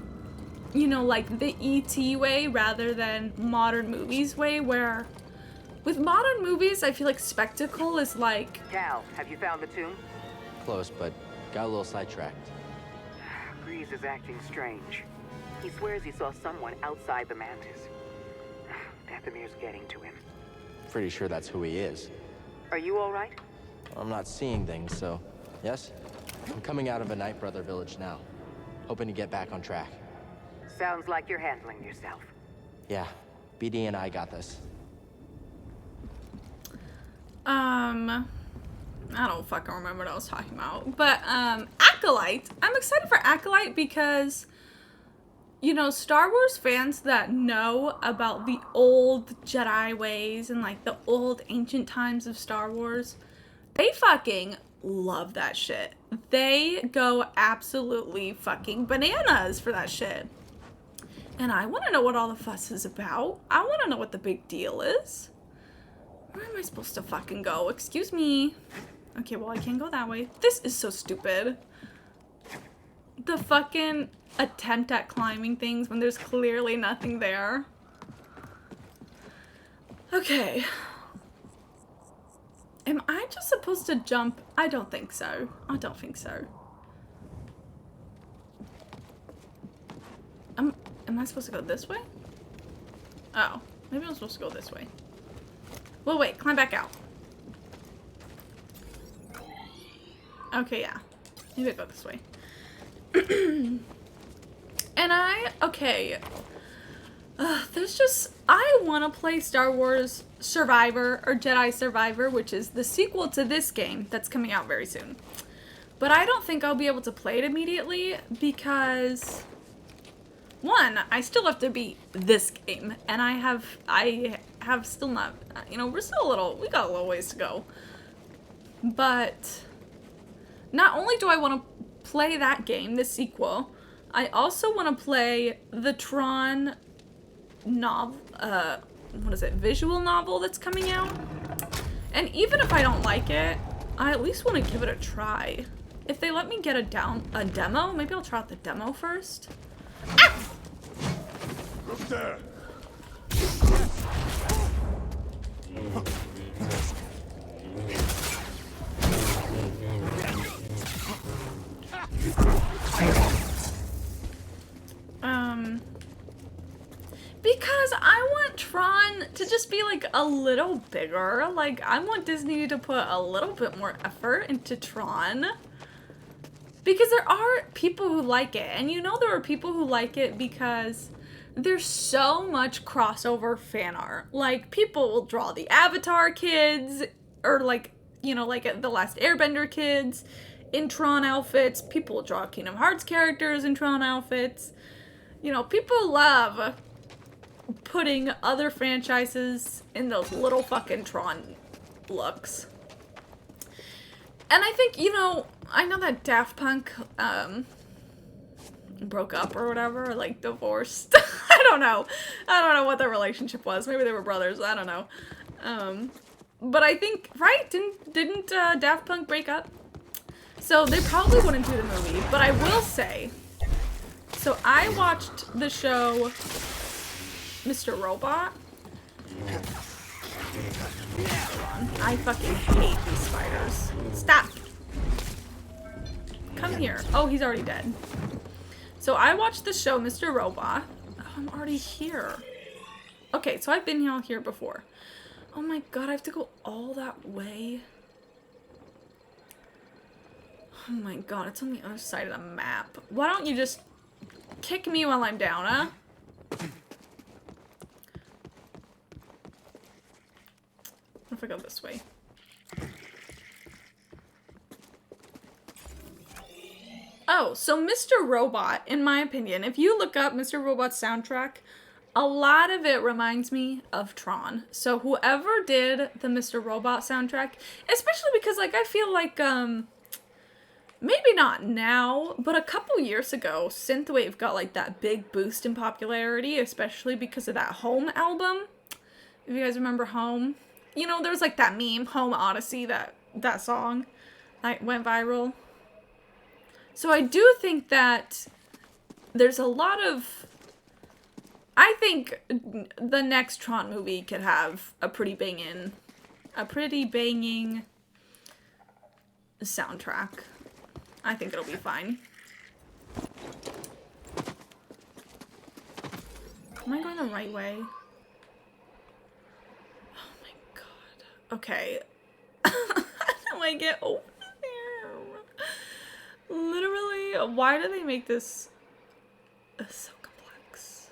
you know, like the E.T. way rather than modern movies way, where with modern movies, I feel like spectacle is like... Cal, have you found the tomb? Close, but got a little sidetracked. Grease is acting strange. He swears he saw someone outside the Mantis. Dathomir's getting to him. Pretty sure that's who he is. Are you all right? I'm not seeing things, so yes? I'm coming out of a Night Brother village now. Hoping to get back on track. Sounds like you're handling yourself. Yeah, BD and I got this. I don't fucking remember what I was talking about. But, Acolyte. I'm excited for Acolyte because, you know, Star Wars fans that know about the old Jedi ways and, like, the old ancient times of Star Wars, they fucking love that shit. They go absolutely fucking bananas for that shit. And I want to know what all the fuss is about. I want to know what the big deal is. Where am I supposed to fucking go? Excuse me. Okay, well, I can't go that way. This is so stupid. The fucking attempt at climbing things when there's clearly nothing there. Okay. Am I just supposed to jump? I don't think so. I don't think so. Am I supposed to go this way? Oh, maybe I'm supposed to go this way. Well, wait, climb back out. Okay, yeah. Maybe I go this way. Okay. There's just, I want to play Star Wars Survivor or Jedi Survivor, which is the sequel to this game that's coming out very soon. But I don't think I'll be able to play it immediately because, one, I still have to beat this game, and I have still not, you know, we got a little ways to go. But not only do I want to play that game, the sequel, I also want to play the Tron novel, visual novel that's coming out. And even if I don't like it, I at least want to give it a try. If they let me get a demo, maybe I'll try out the demo first. Ah! Look there. Because I want Tron to just be, like, a little bigger. Like, I want Disney to put a little bit more effort into Tron. Because there are people who like it. And you know there are people who like it because there's so much crossover fan art. Like, people will draw the Avatar kids, or like, you know, like the Last Airbender kids in Tron outfits. People will draw Kingdom Hearts characters in Tron outfits. You know, people love putting other franchises in those little fucking Tron looks. And I think, you know, I know that Daft Punk, broke up or whatever, or like divorced. I don't know what their relationship was. Maybe they were brothers. I don't know. But I think, right? Didn't Daft Punk break up? So they probably wouldn't do the movie. But I will say, so I watched the show Mr. Robot. I fucking hate these spiders. Stop. Come here. Oh, he's already dead. So I watched the show Mr. Robot. Oh, I'm already here. Okay, so I've been here before. Oh my god, I have to go all that way. Oh my god, it's on the other side of the map. Why don't you just kick me while I'm down, huh? What if I go this way? Oh, so Mr. Robot, in my opinion, if you look up Mr. Robot's soundtrack, a lot of it reminds me of Tron. So whoever did the Mr. Robot soundtrack, especially because, like, I feel like, maybe not now, but a couple years ago, Synthwave got, like, that big boost in popularity, especially because of that Home album. If you guys remember Home. You know, there's, like, that meme, Home Odyssey, that song that went viral. So I do think that there's a lot of... I think the next Tron movie could have a pretty banging soundtrack. I think it'll be fine. Am I going the right way? Oh my god. Okay. How do I get over there? Literally, why do they make this so complex?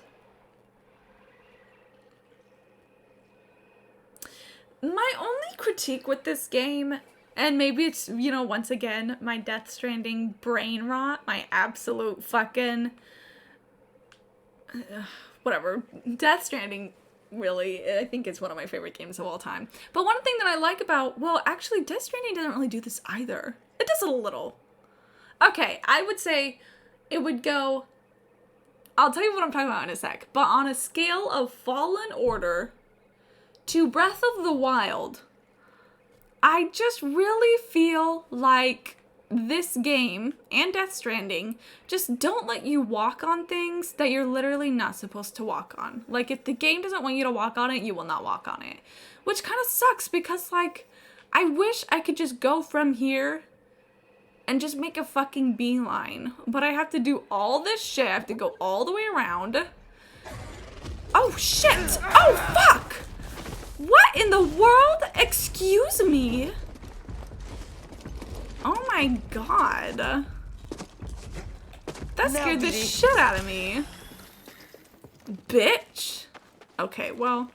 My only critique with this game, and maybe it's, you know, once again, my Death Stranding brain rot, my absolute fucking... whatever. Death Stranding, really, I think it's one of my favorite games of all time. But one thing that I like about... Well, actually, Death Stranding doesn't really do this either. It does it a little. Okay, I would say it would go... I'll tell you what I'm talking about in a sec. But on a scale of Fallen Order to Breath of the Wild, I just really feel like this game and Death Stranding just don't let you walk on things that you're literally not supposed to walk on. Like, if the game doesn't want you to walk on it, you will not walk on it. Which kind of sucks because, like, I wish I could just go from here and just make a fucking beeline. But I have to do all this shit. I have to go all the way around. Oh, shit! Oh, fuck! What in the world? Excuse me? Oh my god. That scared the shit out of me. Bitch. Okay, well.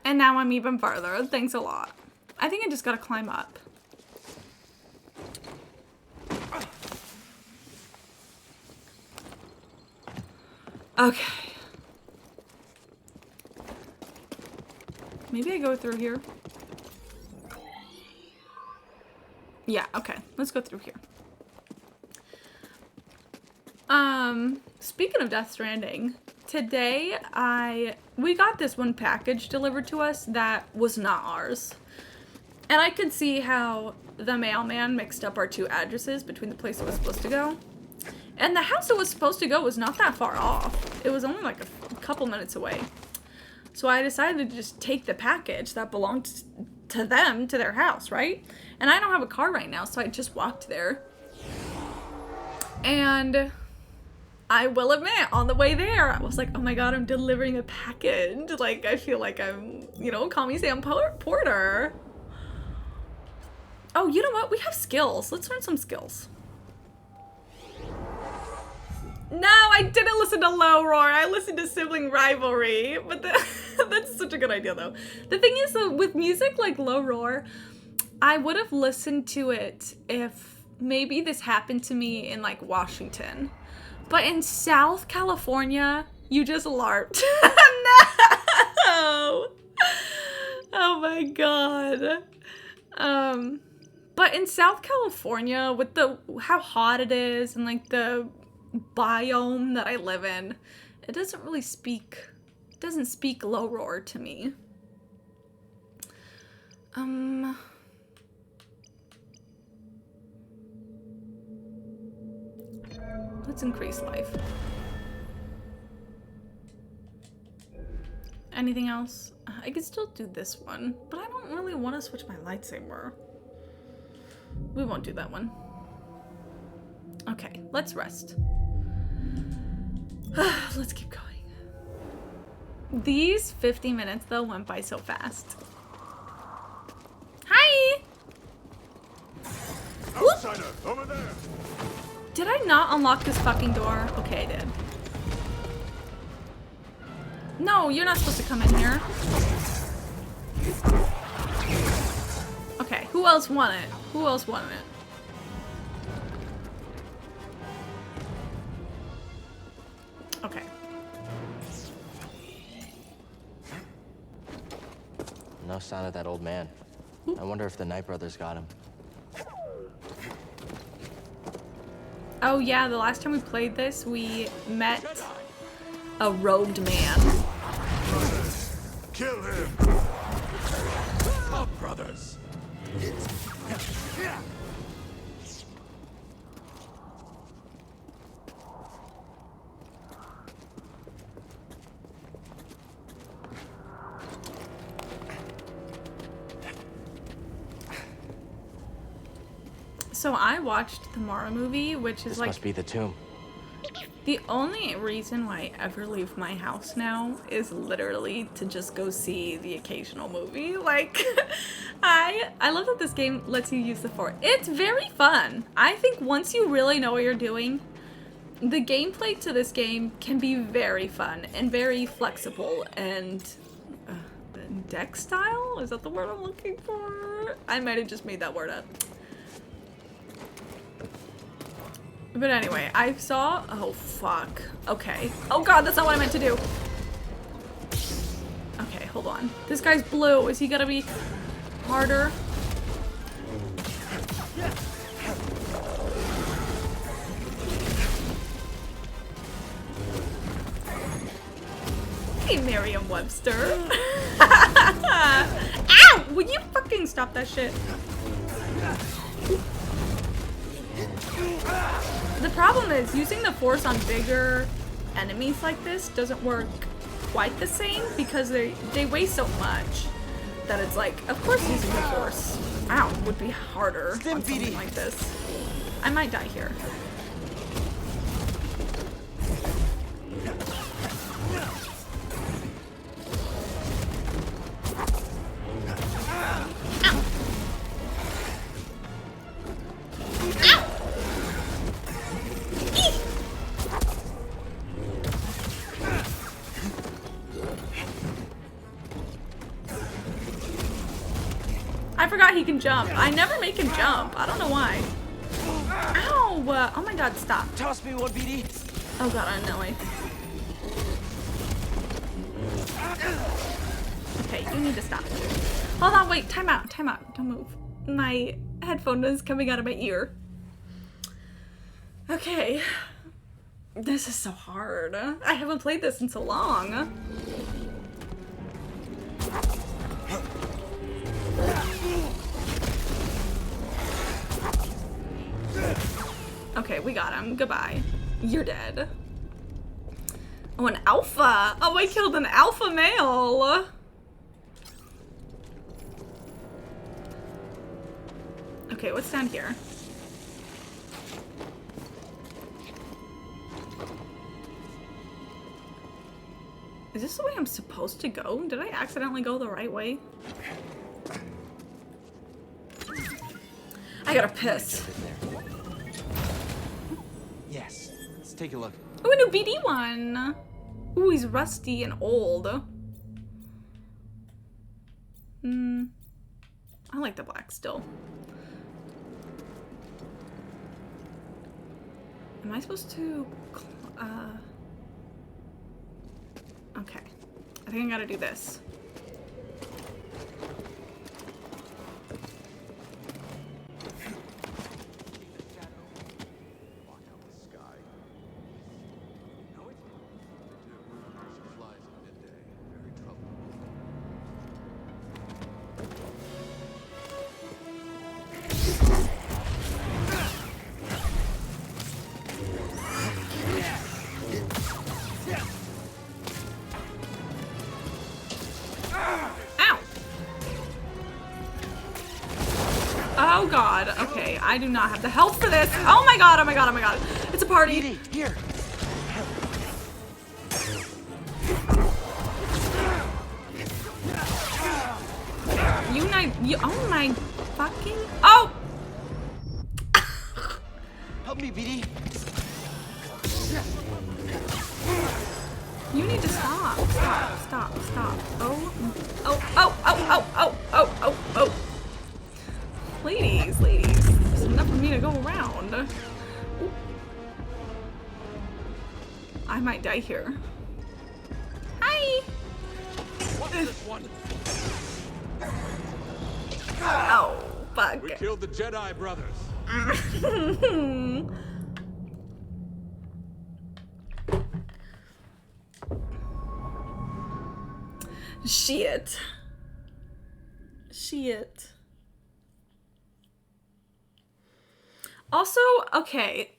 And now I'm even farther. Thanks a lot. I think I just gotta climb up. Okay. Maybe I go through here. Yeah, okay. Let's go through here. Speaking of Death Stranding, today we got this one package delivered to us that was not ours. And I could see how the mailman mixed up our two addresses between the place it was supposed to go. And the house it was supposed to go was not that far off. It was only like a couple minutes away. So I decided to just take the package that belonged to them, to their house, right? And I don't have a car right now, so I just walked there. And I will admit, on the way there, I was like, oh my god, I'm delivering a package. Like, I feel like I'm, you know, call me Sam Porter. Oh, you know what? We have skills. Let's learn some skills. No, I didn't listen to Low Roar. I listened to Sibling Rivalry. But that's such a good idea, though. The thing is, though, with music like Low Roar, I would have listened to it if maybe this happened to me in, like, Washington. But in South California, you just LARPed. No! Oh my god. But in South California, with how hot it is and, like, the biome that I live in, it doesn't speak Low Roar to me. Let's increase life. Anything else? I could still do this one, but I don't really want to switch my lightsaber. We won't do that one. Okay, let's rest. Let's keep going. These 50 minutes, though, went by so fast. Hi! Outsider, over there. Did I not unlock this fucking door? Okay, I did. No, you're not supposed to come in here. Okay, who else won it? Who else won it? Okay. No sign of that old man. I wonder if the Knight brothers got him. Oh yeah, the last time we played this, we met a robed man. Kill him. Oh, brothers. So I watched the Mara movie, which is This like must be the tomb. the only reason why I ever leave my house now is literally to just go see the occasional movie. Like, I love that this game lets you use the Force. It's very fun. I think once you really know what you're doing, the gameplay to this game can be very fun and very flexible and deck style? Is that the word I'm looking for? I might have just made that word up. But anyway, I saw... Oh, fuck. Okay. Oh, God, that's not what I meant to do. Okay, hold on. This guy's blue. Is he gonna be harder? Hey, Merriam-Webster. Ow! Will you fucking stop that shit? The problem is, using the Force on bigger enemies like this doesn't work quite the same because they weigh so much that it's like, of course using the Force, ow, would be harder on something like this. I might die here. I forgot he can jump. I never make him jump. I don't know why. Ow! Oh my god, stop. Toss me one, BD. Oh god, I know it. Okay, you need to stop. Hold on, wait, time out, don't move. My headphone is coming out of my ear. Okay. This is so hard. I haven't played this in so long. Okay, we got him. Goodbye. You're dead. Oh, an alpha! Oh, I killed an alpha male! Okay, what's down here? Is this the way I'm supposed to go? Did I accidentally go the right way? I gotta piss. Yes. Let's take a look. Ooh, a new BD one. Ooh, he's rusty and old. I like the black still. Am I supposed to... Okay. I think I gotta do this. Oh god, okay, I do not have the health for this. Oh my god, oh my god, oh my god. It's a party. Here. Oh my fucking, oh! Help me, BD. You need to stop. Stop. Oh. Ladies. There's enough for me to go around. Ooh. I might die here. Hi! What's this one? Oh, fuck. We killed the Jedi brothers. Shit. Also, okay,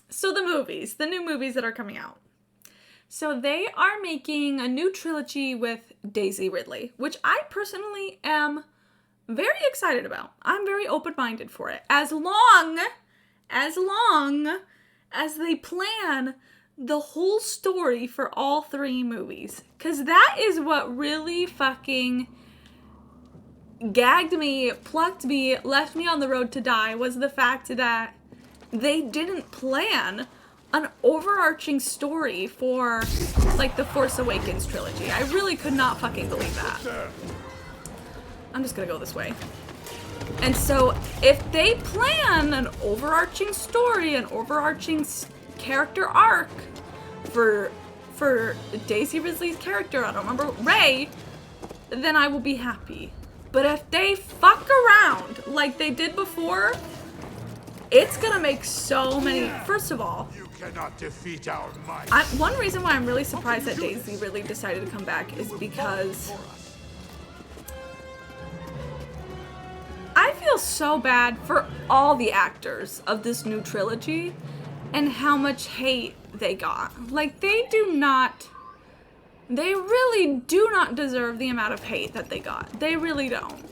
so the new movies that are coming out. So they are making a new trilogy with Daisy Ridley, which I personally am very excited about. I'm very open-minded for it. As long as they plan the whole story for all 3 movies. Because that is what really fucking gagged me, plucked me, left me on the road to die, was the fact that they didn't plan an overarching story for, like, the Force Awakens trilogy. I really could not fucking believe that. I'm just gonna go this way. And so, if they plan an overarching story, an overarching character arc for Daisy Ridley's character, I don't remember, Rey, then I will be happy. But if they fuck around like they did before, it's gonna make so many. First of all, You cannot defeat our might. one reason why I'm really surprised that Daisy Ridley decided to come back is because I feel so bad for all the actors of this new trilogy and how much hate they got. Like, they really do not deserve the amount of hate that they got. They really don't.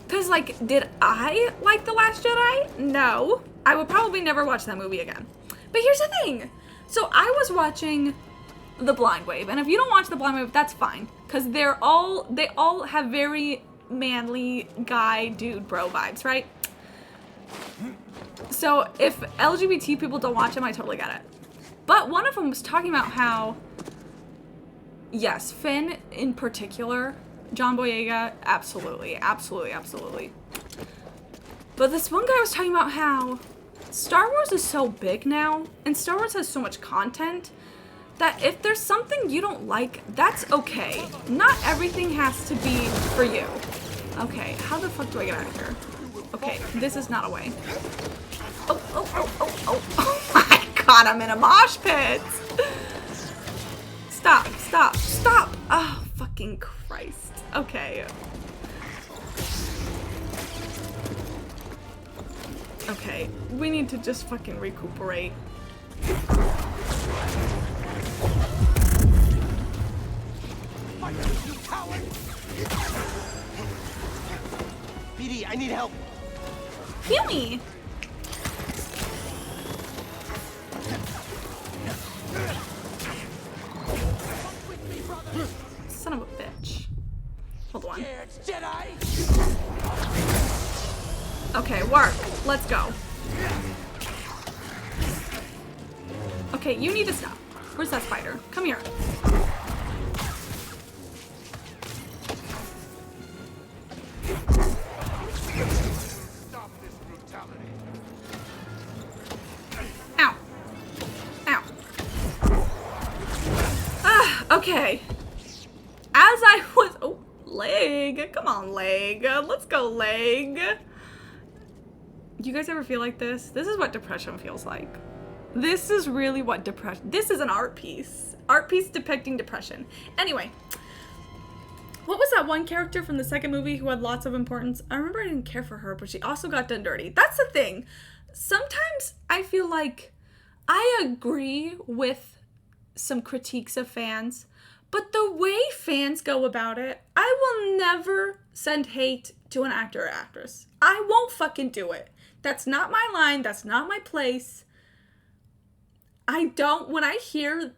Because, like, did I like The Last Jedi? No. I would probably never watch that movie again. But here's the thing. So I was watching The Blind Wave. And if you don't watch The Blind Wave, that's fine. Because they all have very manly guy, dude, bro vibes, right? So if LGBT people don't watch them, I totally get it. But one of them was talking about how, yes, Finn in particular, John Boyega, absolutely. But this one guy was talking about how Star Wars is so big now, and Star Wars has so much content, that if there's something you don't like, that's okay. Not everything has to be for you. Okay, how the fuck do I get out of here? Okay, this is not a way. Oh my god, I'm in a mosh pit! Stop. Oh, fucking Christ. Okay. Okay, we need to just fucking recuperate. BD, I need help. Heal me! Son of a bitch. Hold on. Okay, work. Let's go. Okay, you need to stop. Where's that spider? Come here. Stop this brutality. Ow. Ow. Ah, okay. As I was... Oh, leg. Come on, leg. Let's go, leg. Do you guys ever feel like this? This is what depression feels like. This is really what depression... This is an art piece. Art piece depicting depression. Anyway. What was that one character from the second movie who had lots of importance? I remember I didn't care for her, but she also got done dirty. That's the thing. Sometimes I feel like I agree with some critiques of fans, but the way fans go about it, I will never send hate to an actor or actress. I won't fucking do it. That's not my line. That's not my place. I don't, when I hear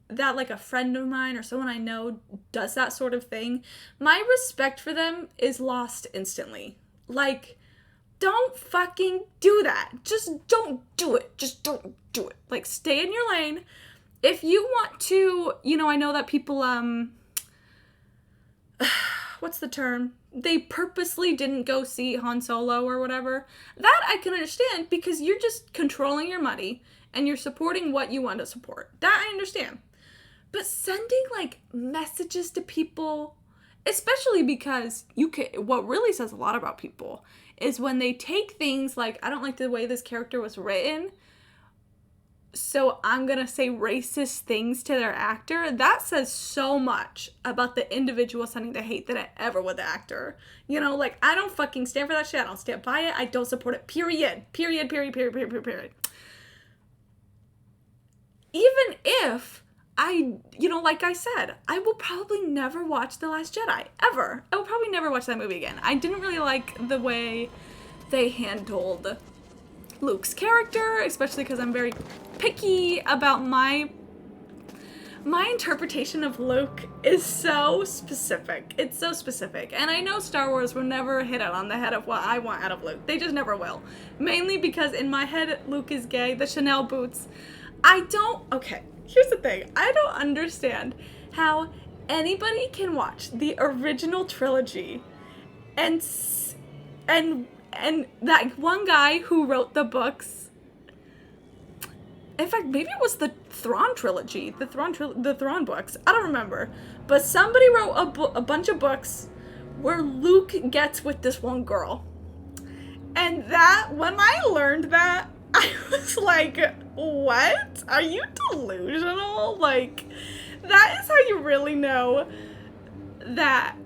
that like a friend of mine or someone I know does that sort of thing, my respect for them is lost instantly. Like, don't fucking do that. Just don't do it. Just don't do it. Like, stay in your lane. If you want to, you know, I know that people, what's the term? They purposely didn't go see Han Solo or whatever. That I can understand because you're just controlling your money and you're supporting what you want to support. That I understand. But sending like messages to people, especially because what really says a lot about people is when they take things like, I don't like the way this character was written, so I'm gonna say racist things to their actor. That says so much about the individual sending the hate than it ever would the actor. You know, like, I don't fucking stand for that shit. I don't stand by it. I don't support it. Period. Period, period, period, period, period, period. Even if you know, like I said, I will probably never watch The Last Jedi, ever. I will probably never watch that movie again. I didn't really like the way they handled Luke's character, especially because I'm very picky about my interpretation of Luke is so specific. It's so specific. And I know Star Wars will never hit it on the head of what I want out of Luke. They just never will. Mainly because in my head, Luke is gay. The Chanel boots. Okay. Here's the thing. I don't understand how anybody can watch the original trilogy and that one guy who wrote the books. In fact, maybe it was the Thrawn trilogy, the Thrawn books. I don't remember. But somebody wrote a bunch of books where Luke gets with this one girl. And that, when I learned that, I was like, what? Are you delusional? Like, that is how you really know that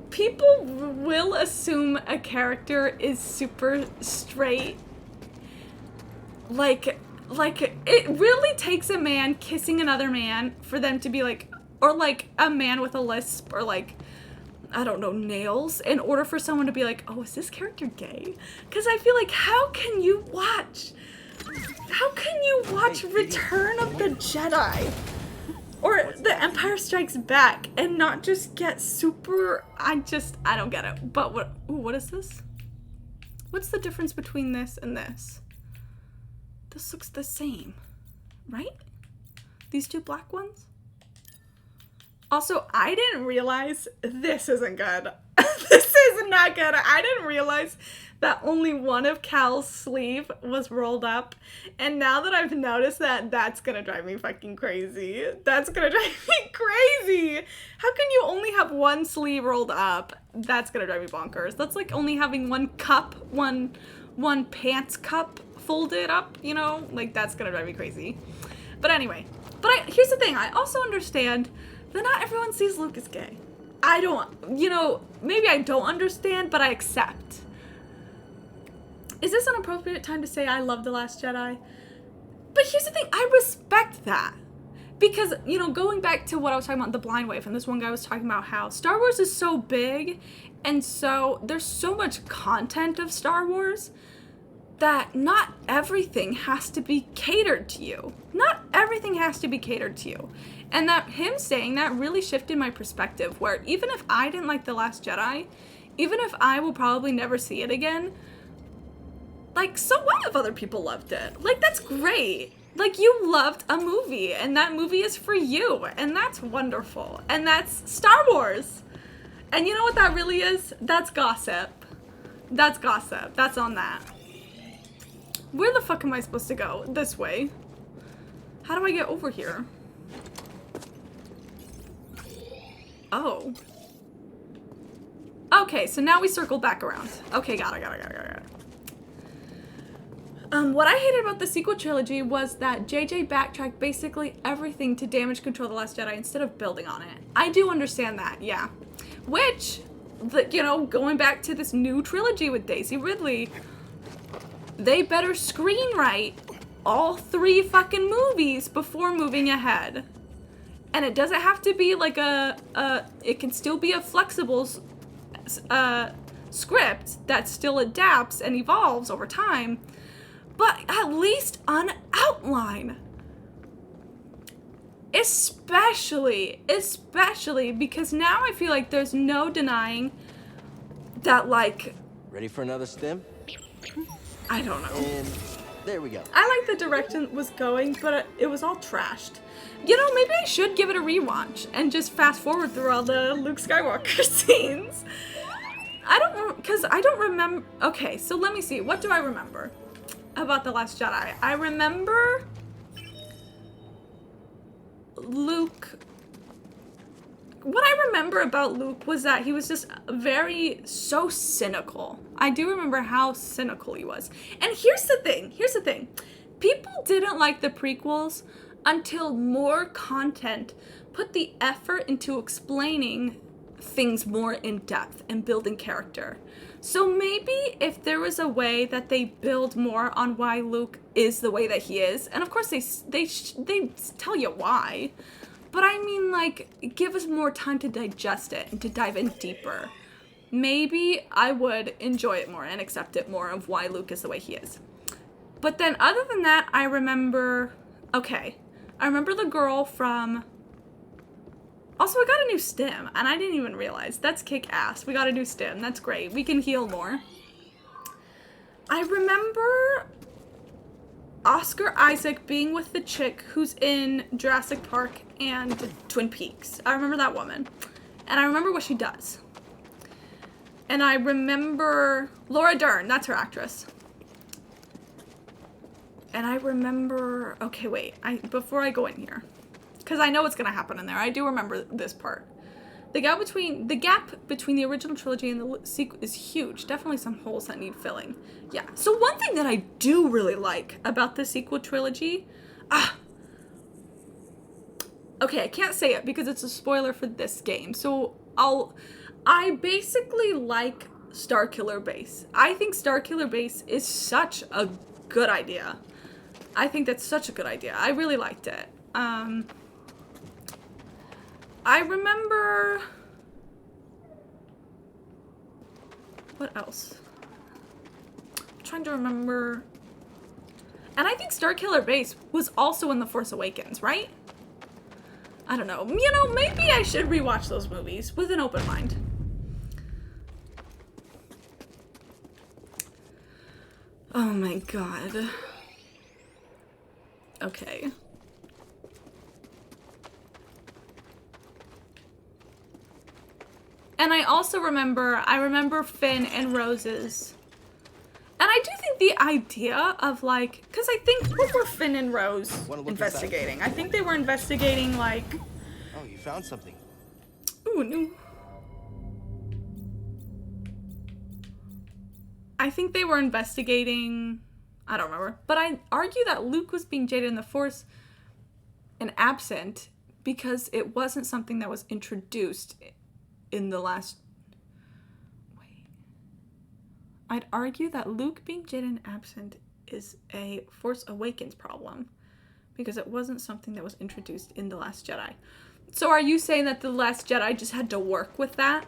people will assume a character is super straight. Like, it really takes a man kissing another man for them to be like, or like a man with a lisp, or like, I don't know, nails, in order for someone to be like, oh, is this character gay? Because I feel like, how can you watch Return of the Jedi or The Empire Strikes Back and not just get super, I don't get it. But what is this? What's the difference between this and this? This looks the same, right? These two black ones? Also, I didn't realize this isn't good. This is not good. I didn't realize that only one of Cal's sleeve was rolled up. And now that I've noticed that, that's gonna drive me fucking crazy. That's gonna drive me crazy. How can you only have one sleeve rolled up? That's gonna drive me bonkers. That's like only having one cup, one pants cup folded up, you know? Like, that's gonna drive me crazy. But anyway, here's the thing. I also understand that not everyone sees Luke as gay. I don't, you know, maybe I don't understand, but I accept. Is this an appropriate time to say I love The Last Jedi? But here's the thing, I respect that. Because, you know, going back to what I was talking about, The Blind Wave, and this one guy was talking about how Star Wars is so big, and so there's so much content of Star Wars that not everything has to be catered to you. Not everything has to be catered to you. And that him saying that really shifted my perspective, where even if I didn't like The Last Jedi, even if I will probably never see it again, like, so what if other people loved it? Like, that's great. Like, you loved a movie, and that movie is for you, and that's wonderful. And that's Star Wars. And you know what that really is? That's gossip. That's gossip. That's on that. Where the fuck am I supposed to go? This way. How do I get over here? Oh. Okay, so now we circle back around. Okay, got it. What I hated about the sequel trilogy was that JJ backtracked basically everything to damage control The Last Jedi instead of building on it. I do understand that, yeah. Which, you know, going back to this new trilogy with Daisy Ridley, they better screenwrite all 3 fucking movies before moving ahead. And it doesn't have to be like it can still be a flexible script that still adapts and evolves over time, but at least an outline. Especially because now I feel like there's no denying that, like... Ready for another stim? I don't know. And there we go. I like the direction it was going, but it was all trashed. You know, maybe I should give it a rewatch and just fast forward through all the Luke Skywalker scenes. I don't remember... Okay, so let me see. What do I remember about The Last Jedi? I remember Luke... What I remember about Luke was that he was just so cynical. I do remember how cynical he was. And here's the thing. People didn't like the prequels until more content put the effort into explaining things more in depth and building character. So maybe if there was a way that they build more on why Luke is the way that he is, and of course they tell you why, but I mean, like, give us more time to digest it and to dive in deeper. Maybe I would enjoy it more and accept it more of why Luke is the way he is. But then other than that, I remember the girl from... Also, I got a new stim, and I didn't even realize. That's kick-ass. We got a new stim. That's great. We can heal more. I remember Oscar Isaac being with the chick who's in Jurassic Park and Twin Peaks. I remember that woman. And I remember what she does. And I remember Laura Dern. That's her actress. And I remember... Okay, wait. Before I go in here... Because I know what's going to happen in there. I do remember this part. The gap between the original trilogy and the sequel is huge. Definitely some holes that need filling. Yeah. So one thing that I do really like about the sequel trilogy... Okay, I can't say it because it's a spoiler for this game. So I basically like Starkiller Base. I think Starkiller Base is such a good idea. I think that's such a good idea. I really liked it. I remember... What else? I'm trying to remember... And I think Starkiller Base was also in The Force Awakens, right? I don't know. You know, maybe I should rewatch those movies with an open mind. Oh my god. Okay. And I also remember Finn and Rose's. And I do think the idea of, like, because I think, what were Finn and Rose investigating? I think they were investigating, like... Oh, you found something. Ooh, no. I think they were investigating... I don't remember. But I argue that Luke was being jaded in the Force and absent because it wasn't something that was introduced in the last... Wait. I'd argue that Luke being jaded and absent is a Force Awakens problem because it wasn't something that was introduced in The Last Jedi. So are you saying that The Last Jedi just had to work with that?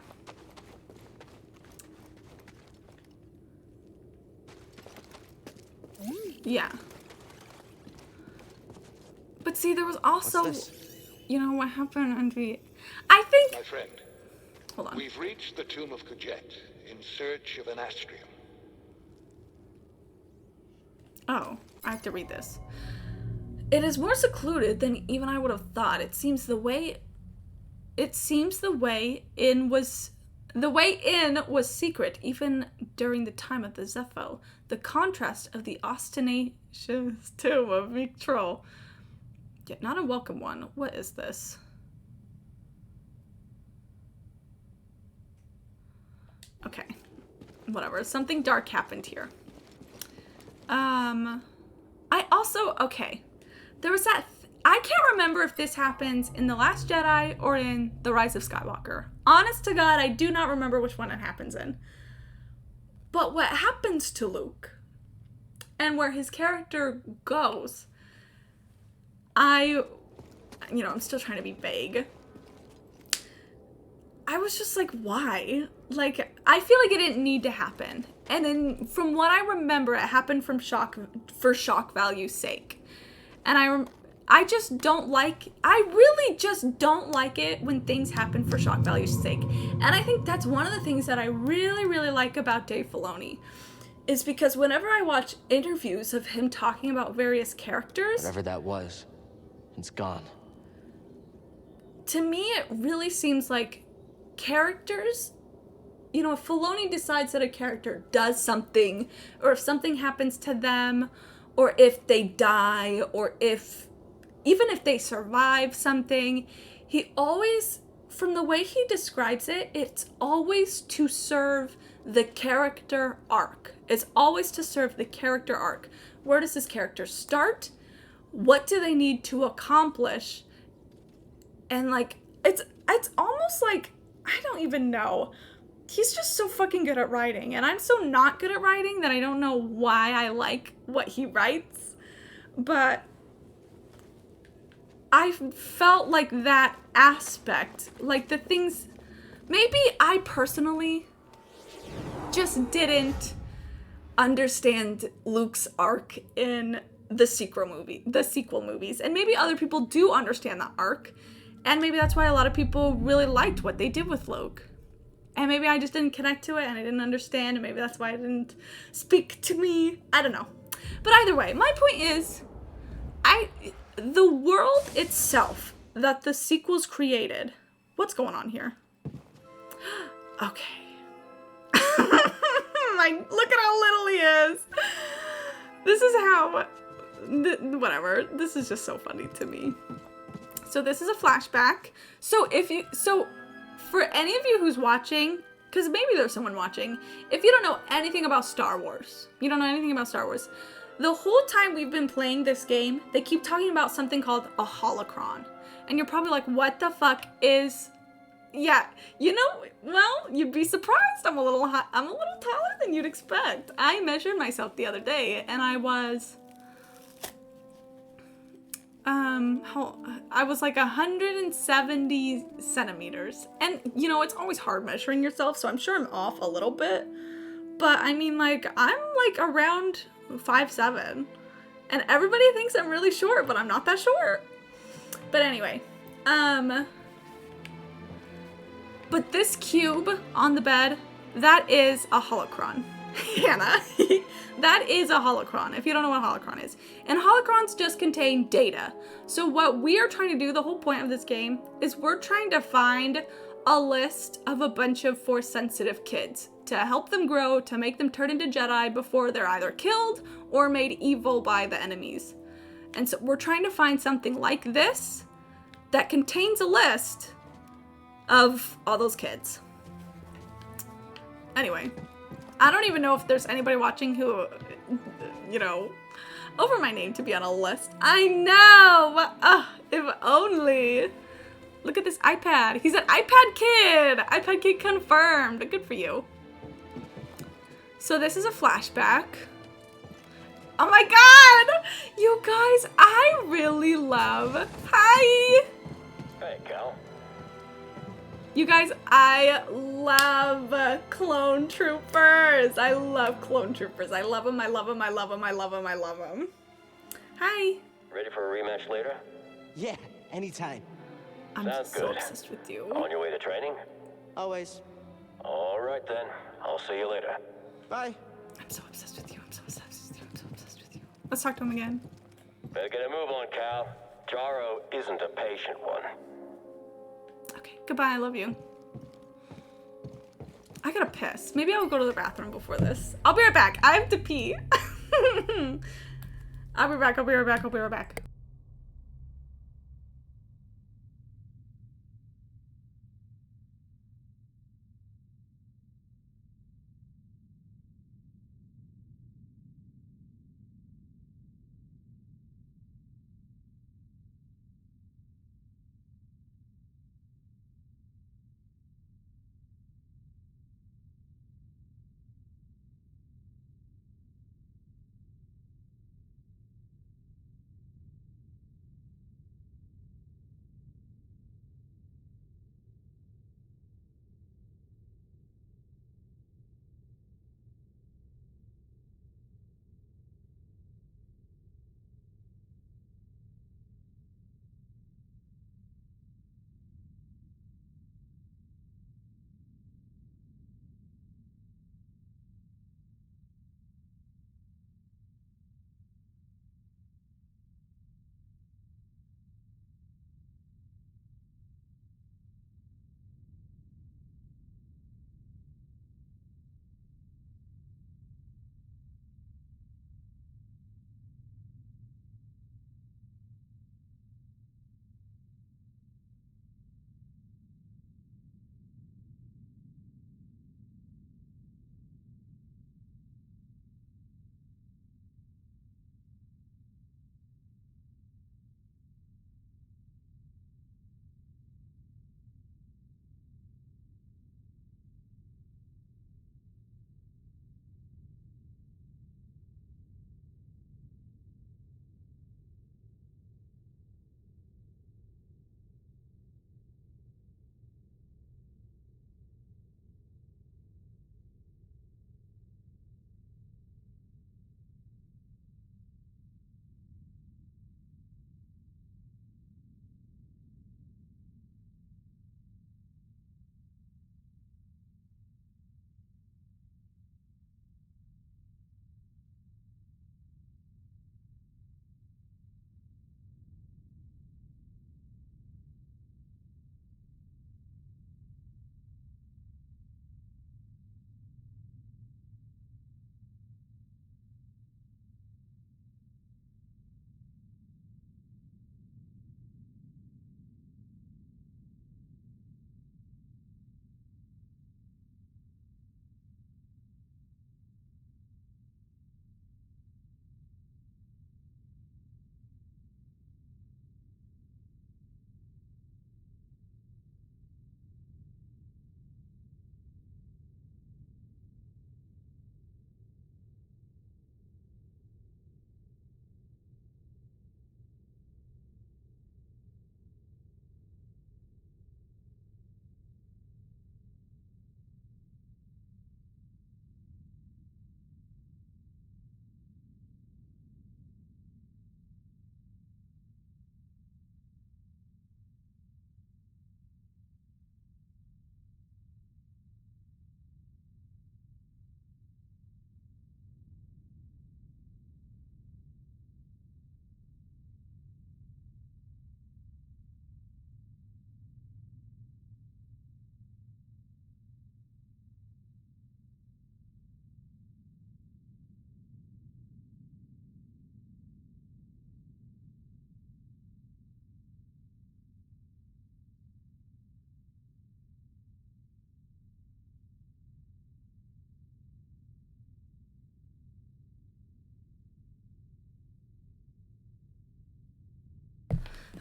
Yeah. But see, there was also, you know, what happened under... I think... My friend, hold on. We've reached the tomb of Kujet in search of an astrium. Oh, I have to read this. It is more secluded than even I would have thought. It seems the way in was secret even during the time of the Zepho. The contrast of the ostentatious tomb of Meek Troll. Yet not a welcome one. What is this? Okay. Whatever. Something dark happened here. Okay. There was that... I can't remember if this happens in The Last Jedi or in The Rise of Skywalker. Honest to God, I do not remember which one it happens in. But what happens to Luke and where his character goes, I'm still trying to be vague. I was just like, why? Like, I feel like it didn't need to happen. And then from what I remember, it happened for shock value's sake. And I really just don't like it when things happen for shock value's sake. And I think that's one of the things that I really, really like about Dave Filoni. Is because whenever I watch interviews of him talking about various characters... Whatever that was, it's gone. To me, it really seems like characters... You know, if Filoni decides that a character does something, or if something happens to them, or if they die, or even if they survive something, he always, from the way he describes it, it's always to serve the character arc. It's always to serve the character arc. Where does this character start? What do they need to accomplish? And like, it's almost like, I don't even know. He's just so fucking good at writing, and I'm so not good at writing that I don't know why I like what he writes, but I felt like that aspect, like the things, maybe I personally just didn't understand Luke's arc in the sequel movies, and maybe other people do understand that arc, and maybe that's why a lot of people really liked what they did with Luke. And maybe I just didn't connect to it and I didn't understand, and maybe that's why it didn't speak to me. I don't know. But either way, my point is, the world itself that the sequels created. What's going on here? Okay. Look at how little he is. This is how... whatever. This is just so funny to me. So this is a flashback. So for any of you who's watching, because maybe there's someone watching, if you don't know anything about Star Wars, the whole time we've been playing this game, they keep talking about something called a holocron. And you're probably like, what the fuck is... Yeah, well, you'd be surprised. I'm a little taller than you'd expect. I measured myself the other day, and I was... I was like 170 centimeters. And, it's always hard measuring yourself, so I'm sure I'm off a little bit. But, I mean, like, I'm, like, around 5'7". And everybody thinks I'm really short, but I'm not that short. But anyway, but this cube on the bed, that is a holocron. Hannah, that is a holocron, if you don't know what a holocron is. And holocrons just contain data. So what we are trying to do, the whole point of this game, is we're trying to find a list of a bunch of Force-sensitive kids to help them grow, to make them turn into Jedi before they're either killed or made evil by the enemies. And so we're trying to find something like this that contains a list of all those kids. Anyway, I don't even know if there's anybody watching who, over my name to be on a list. I know! If only. Look at this iPad. He's an iPad kid! iPad kid confirmed. Good for you. So this is a flashback. Oh my god! You guys, I really love... Hi! Hey, Cal. You guys, I love clone troopers. I love clone troopers. I love them, I love them, I love them, I love them, I love them. Hi. Ready for a rematch later? Yeah, anytime. I'm Sounds so good. obsessed with you. On your way to training? Always. All right, then. I'll see you later. Bye. I'm so obsessed with you. I'm so obsessed with you. I'm so obsessed with you. Let's talk to him again. Better get a move on, Cal. Jaro isn't a patient one. Okay, goodbye, I love you. I gotta piss. Maybe I'll go to the bathroom before this. I'll be right back. I have to pee. I'll be back, I'll be right back, I'll be right back.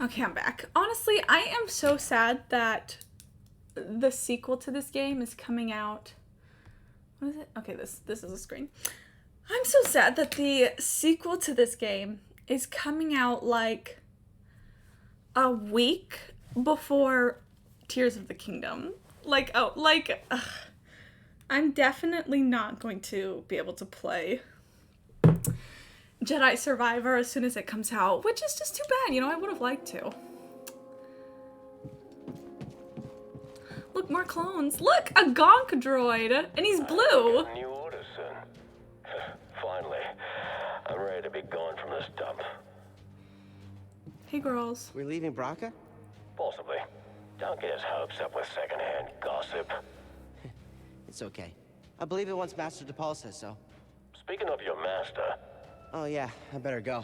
Okay, I'm back. Honestly, I am so sad that the sequel to this game is coming out. What is it? Okay, this is a screen. I'm so sad that the sequel to this game is coming out like a week before Tears of the Kingdom. I'm definitely not going to be able to play Jedi Survivor as soon as it comes out, which is just too bad. You know, I would have liked to. Look, more clones. Look, a Gonk droid, and he's blue. New orders soon. Finally, I'm ready to be gone from this dump. Hey, girls. We're leaving Braca? Possibly. Don't get his hopes up with secondhand gossip. It's okay. I believe it once Master DePaul says so. Speaking of your master, Oh yeah, I better go.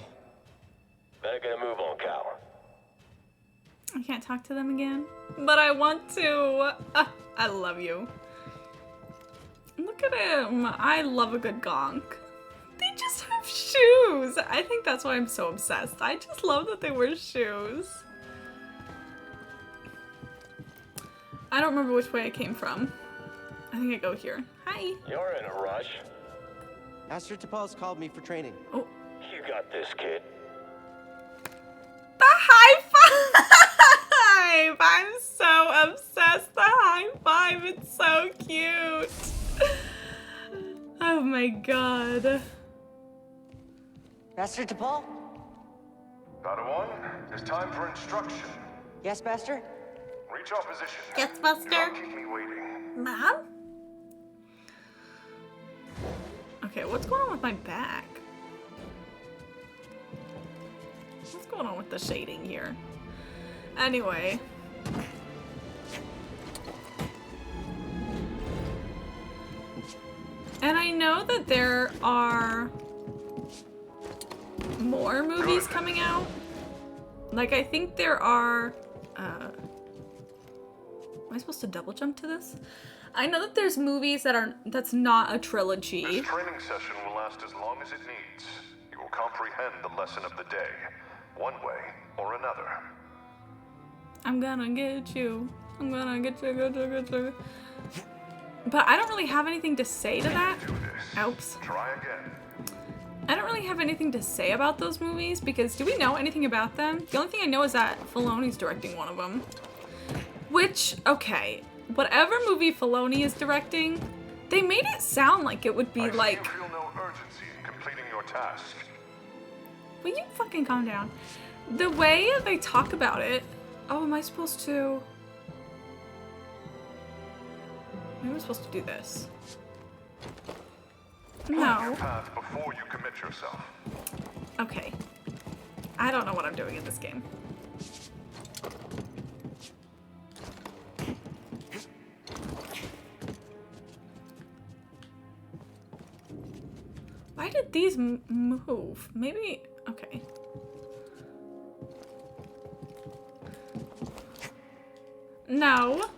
better get a move on, Cal. I can't talk to them again, but I want to. I love you. Look at him. I love a good gonk. They just have shoes. I think that's why I'm so obsessed. I just love that they wear shoes. I don't remember which way I came from. I think I go here. Hi. You're in a rush. Master DePaul's called me for training. Oh. You got this, kid. The high five! I'm so obsessed. The high five. It's so cute. Oh my god. Master DePaul? Padawan, it's time for instruction. Yes, Master? Reach our position. Yes, Do Buster. not keep me waiting. Mom? Okay, what's going on with my back? What's going on with the shading here? Anyway. And I know that there are more movies coming out. Like, I think there are, am I supposed to double jump to this? I know that there's movies that's not a trilogy. This training session will last as long as it needs. You will comprehend the lesson of the day, one way or another. I'm gonna get you. I'm gonna get you, get you. But I don't really have anything to say to that. Do this. Oops. Try again. I don't really have anything to say about those movies because do we know anything about them? The only thing I know is that Filoni's directing one of them. Which, okay, whatever movie Filoni is directing, they made it sound like it would be like... You feel no urgency in completing your task. Will you fucking calm down? The way they talk about it... Oh, am I supposed to... Maybe I'm supposed to do this. Your No. path before you commit yourself. Okay. I don't know what I'm doing in this game. Why did these move? Maybe... Okay. No.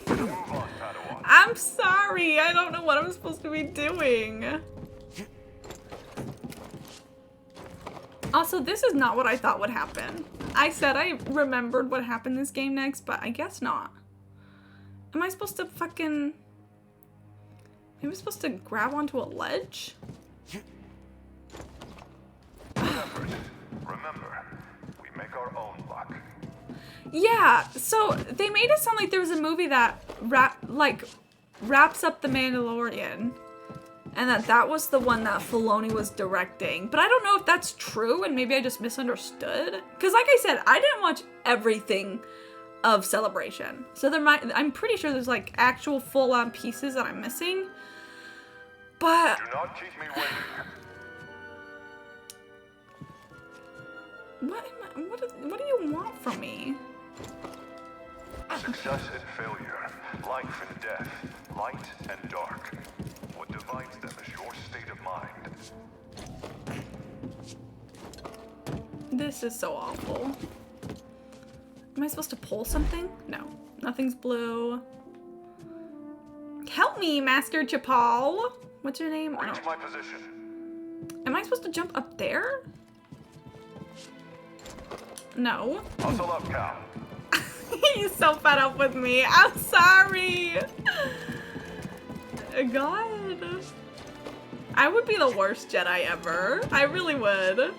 Move on, Padawan. I'm sorry. I don't know what I'm supposed to be doing. Also, this is not what I thought would happen. I said I remembered what happened in this game next, but I guess not. Am I supposed to fucking... Am I supposed to grab onto a ledge? Remember, we make our own luck. Yeah, so they made it sound like there was a movie that wraps up The Mandalorian. And that was the one that Filoni was directing. But I don't know if that's true, and maybe I just misunderstood. Because like I said, I didn't watch everything of Celebration. So I'm pretty sure there's like actual full-on pieces that I'm missing. But... Do not keep me waiting. What do you want from me? Success and failure, life and death, light and dark. What divides them is your state of mind. This is so awful. Am I supposed to pull something? No. Nothing's blue. Help me, Master Chapal. What's your name? Reach my position. Am I supposed to jump up there? No. Hustle up, Cal. He's so fed up with me. I'm sorry. God. I would be the worst Jedi ever. I really would.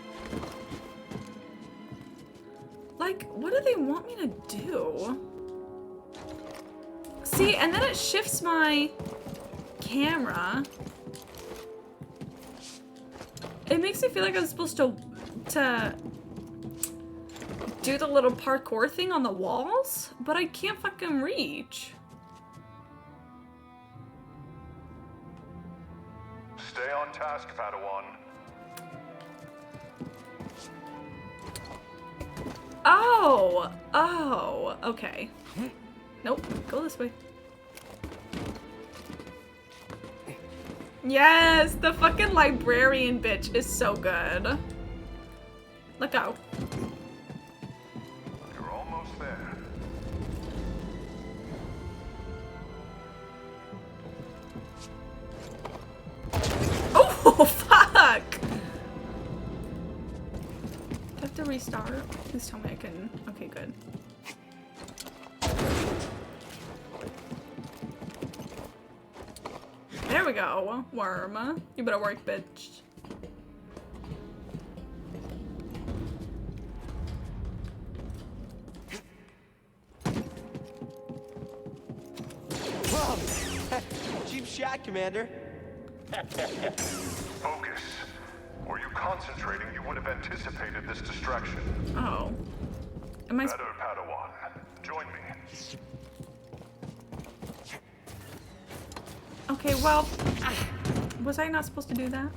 Like, what do they want me to do? See, and then it shifts my camera. It makes me feel like I'm supposed to do the little parkour thing on the walls, but I can't fucking reach. Stay on task, Padawan. Oh! Oh, okay. Nope, go this way. Yes! The fucking librarian bitch is so good. Let go. You're almost there. Oh, fuck! Do I have to restart? Please tell me I can. Okay, good. There we go. Worm. You better work, bitch. Whoa! Cheap shot, Commander. Focus. Were you concentrating, you would have anticipated this distraction. Oh. Am I? Better, Padawan. Join me. Okay, well, was I not supposed to do that?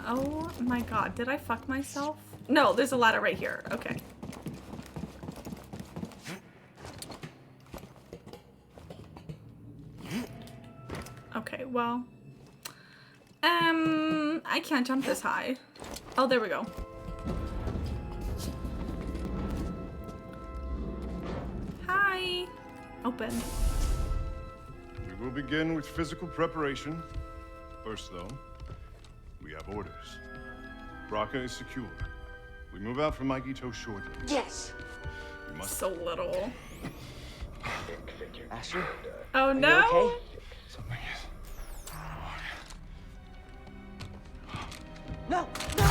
Oh my god, did I fuck myself? No, there's a ladder right here. Okay. Okay, well. I can't jump this high. Oh, there we go. Hi. Open. We will begin with physical preparation. First, though, we have orders. Braca is secure. We move out from Maigito shortly. Yes! We must... So little. Asher? Oh no! Okay? Something is... No! No!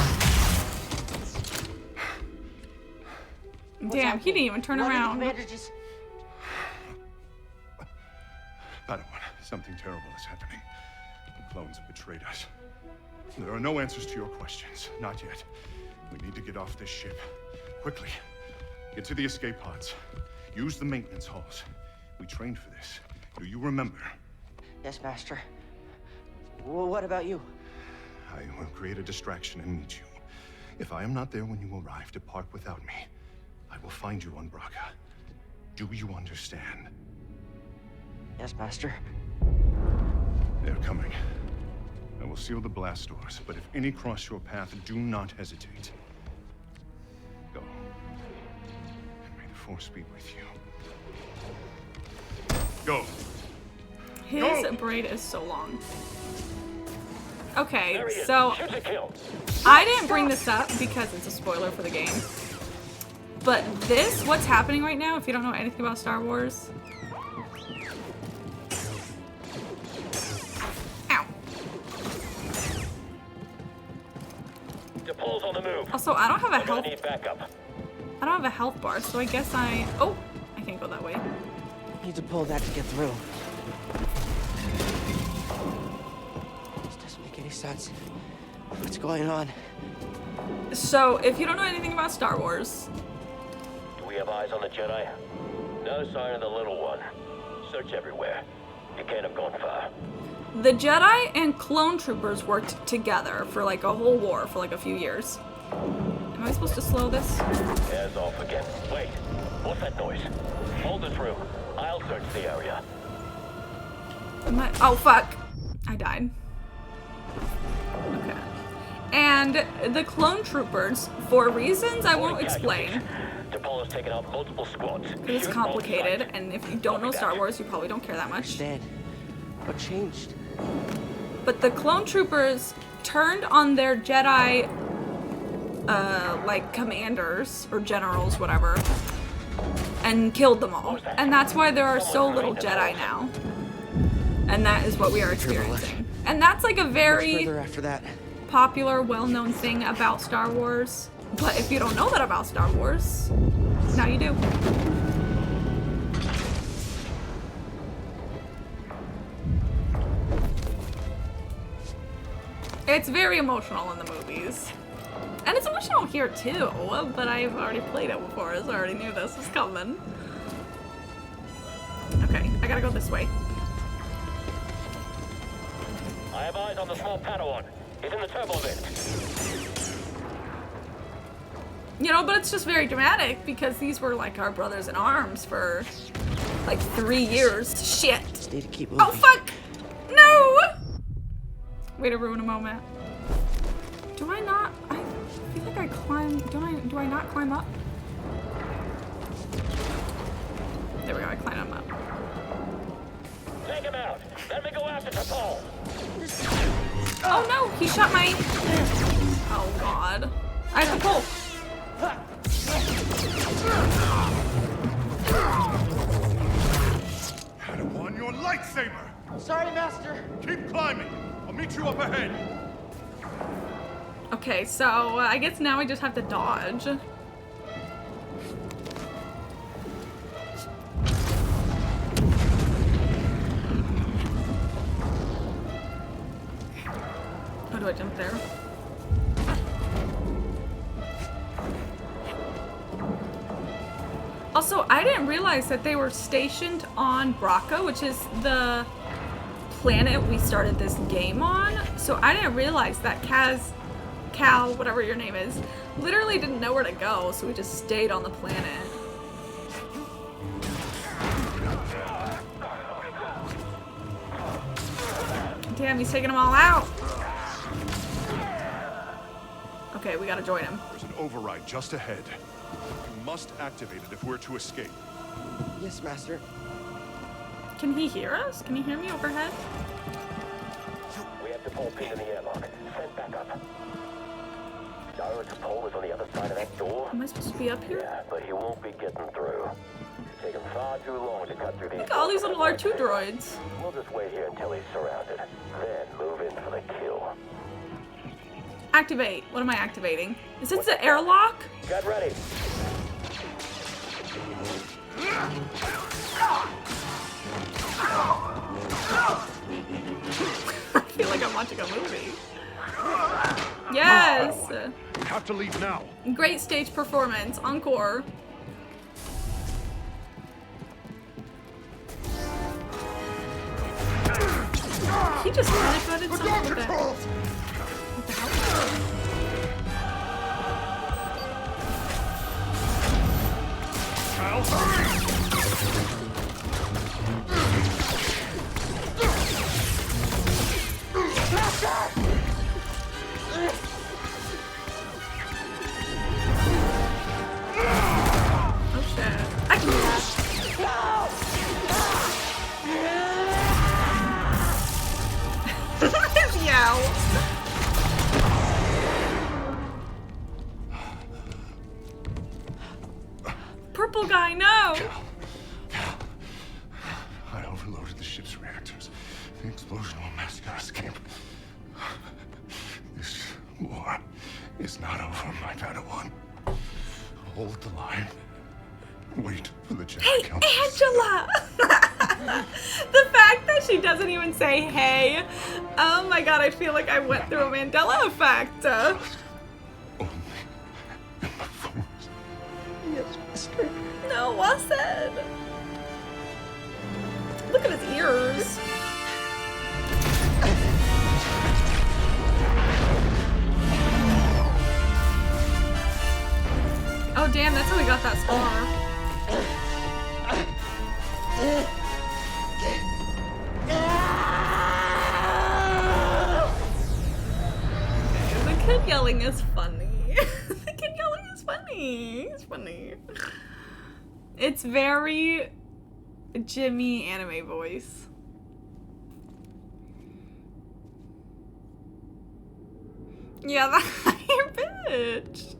Damn, he didn't even turn around. Padawan, something terrible is happening. The clones have betrayed us. There are no answers to your questions. Not yet. We need to get off this ship. Quickly. Get to the escape pods. Use the maintenance halls. We trained for this. Do you remember? Yes, Master. Well, what about you? I will create a distraction and meet you. If I am not there when you arrive, depart without me. I will find you on Braca. Do you understand? Yes, Master. They're coming. I will seal the blast doors, but if any cross your path, do not hesitate. Go. And may the Force be with you. Go. His braid is so long. Okay, so I didn't bring this up because it's a spoiler for the game. But this, what's happening right now, if you don't know anything about Star Wars. Ow. Deploy's on the move. Also, I don't have a health. Need backup. I don't have a health bar, so I guess I. Oh, I can't go that way. Need to pull that to get through. This doesn't make any sense. What's going on? So, if you don't know anything about Star Wars. Do we have eyes on the Jedi? No sign of the little one. Search everywhere. You can't have gone far. The Jedi and clone troopers worked together for like a whole war for like a few years. Am I supposed to slow this? Air's off again. Wait, what's that noise? Hold this room. I'll search the area. Oh fuck. I died. Okay. And the clone troopers, for reasons I won't explain. Deploy's taken out multiple squads. Because it's complicated, and if you don't know Star Wars, you probably don't care that much. Understand. What changed? But the clone troopers turned on their Jedi, like commanders or generals, whatever, and killed them all. And that's why there are so little Jedi now. And that is what we are experiencing. And that's like a very after that. popular, well-known thing about Star Wars. But if you don't know that about Star Wars, now you do. It's very emotional in the movies. And it's emotional here too, but I've already played it before, so I already knew this was coming. Okay, I gotta go this way. I have eyes on the small Padawan. He's in the turbo vent. You know, but it's just very dramatic because these were like our brothers in arms for like 3 years. Shit. Just need to keep moving. Oh fuck! No! Way to ruin a moment. Do I not? I feel like I climb. Do I not climb up? There we go. I climb up. Take him out. Let me go after T'Pol. Oh no! He shot my. Oh god! I have to pull. Padawan, your lightsaber! Sorry, Master. Keep climbing. I'll meet you up ahead. Okay, so I guess now I just have to dodge. How do I jump there? Also, I didn't realize that they were stationed on Braca, which is the planet we started this game on. So I didn't realize that Cal, whatever your name is, literally didn't know where to go, so we just stayed on the planet. Damn, he's taking them all out. Okay, we gotta join him. There's an override just ahead. You must activate it if we're to escape. Yes, Master. Can he hear us? Can he hear me overhead? We have T'Pol pinned in the airlock. Send back up. Gyro T'Pol is on the other side of that door. Am I supposed to be up here? Yeah, but he won't be getting through. It's taken far too long to cut through these. Look at all these little R2 droids. We'll just wait here until he's surrounded. Then move in for the kill. Activate. What am I activating? Is this the airlock? Get ready. I feel like I'm watching a movie. Yes! We have to leave now. Great stage performance. Encore. He just headbutted someone with that. What the hell? Oh shit. I can do that. His yow. Purple guy, no! I overloaded the ship's reactors. The explosion will mask our escape. This war is not over, my Padawan. Hold the line. Wait for the Jedi Hey, Council. Angela! The fact that she doesn't even say hey. Oh my god, I feel like I went through a Mandela effect. Only in the Force. Yes, Master. No, well said. Look at his ears. Oh damn, that's how we got that scar. The kid yelling is funny. The kid yelling is funny. It's funny. It's very Jimmy anime voice. Yeah, that your bitch.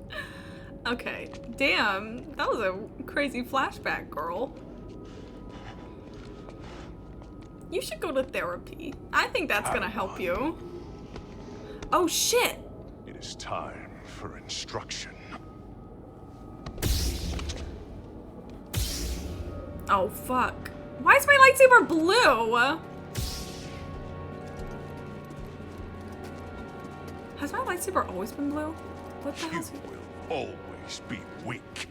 Okay, damn, that was a crazy flashback, girl. You should go to therapy. I think that's gonna help you. Oh shit! It is time for instruction. Oh fuck. Why is my lightsaber blue? Has my lightsaber always been blue? What the You hell's... will always be weak.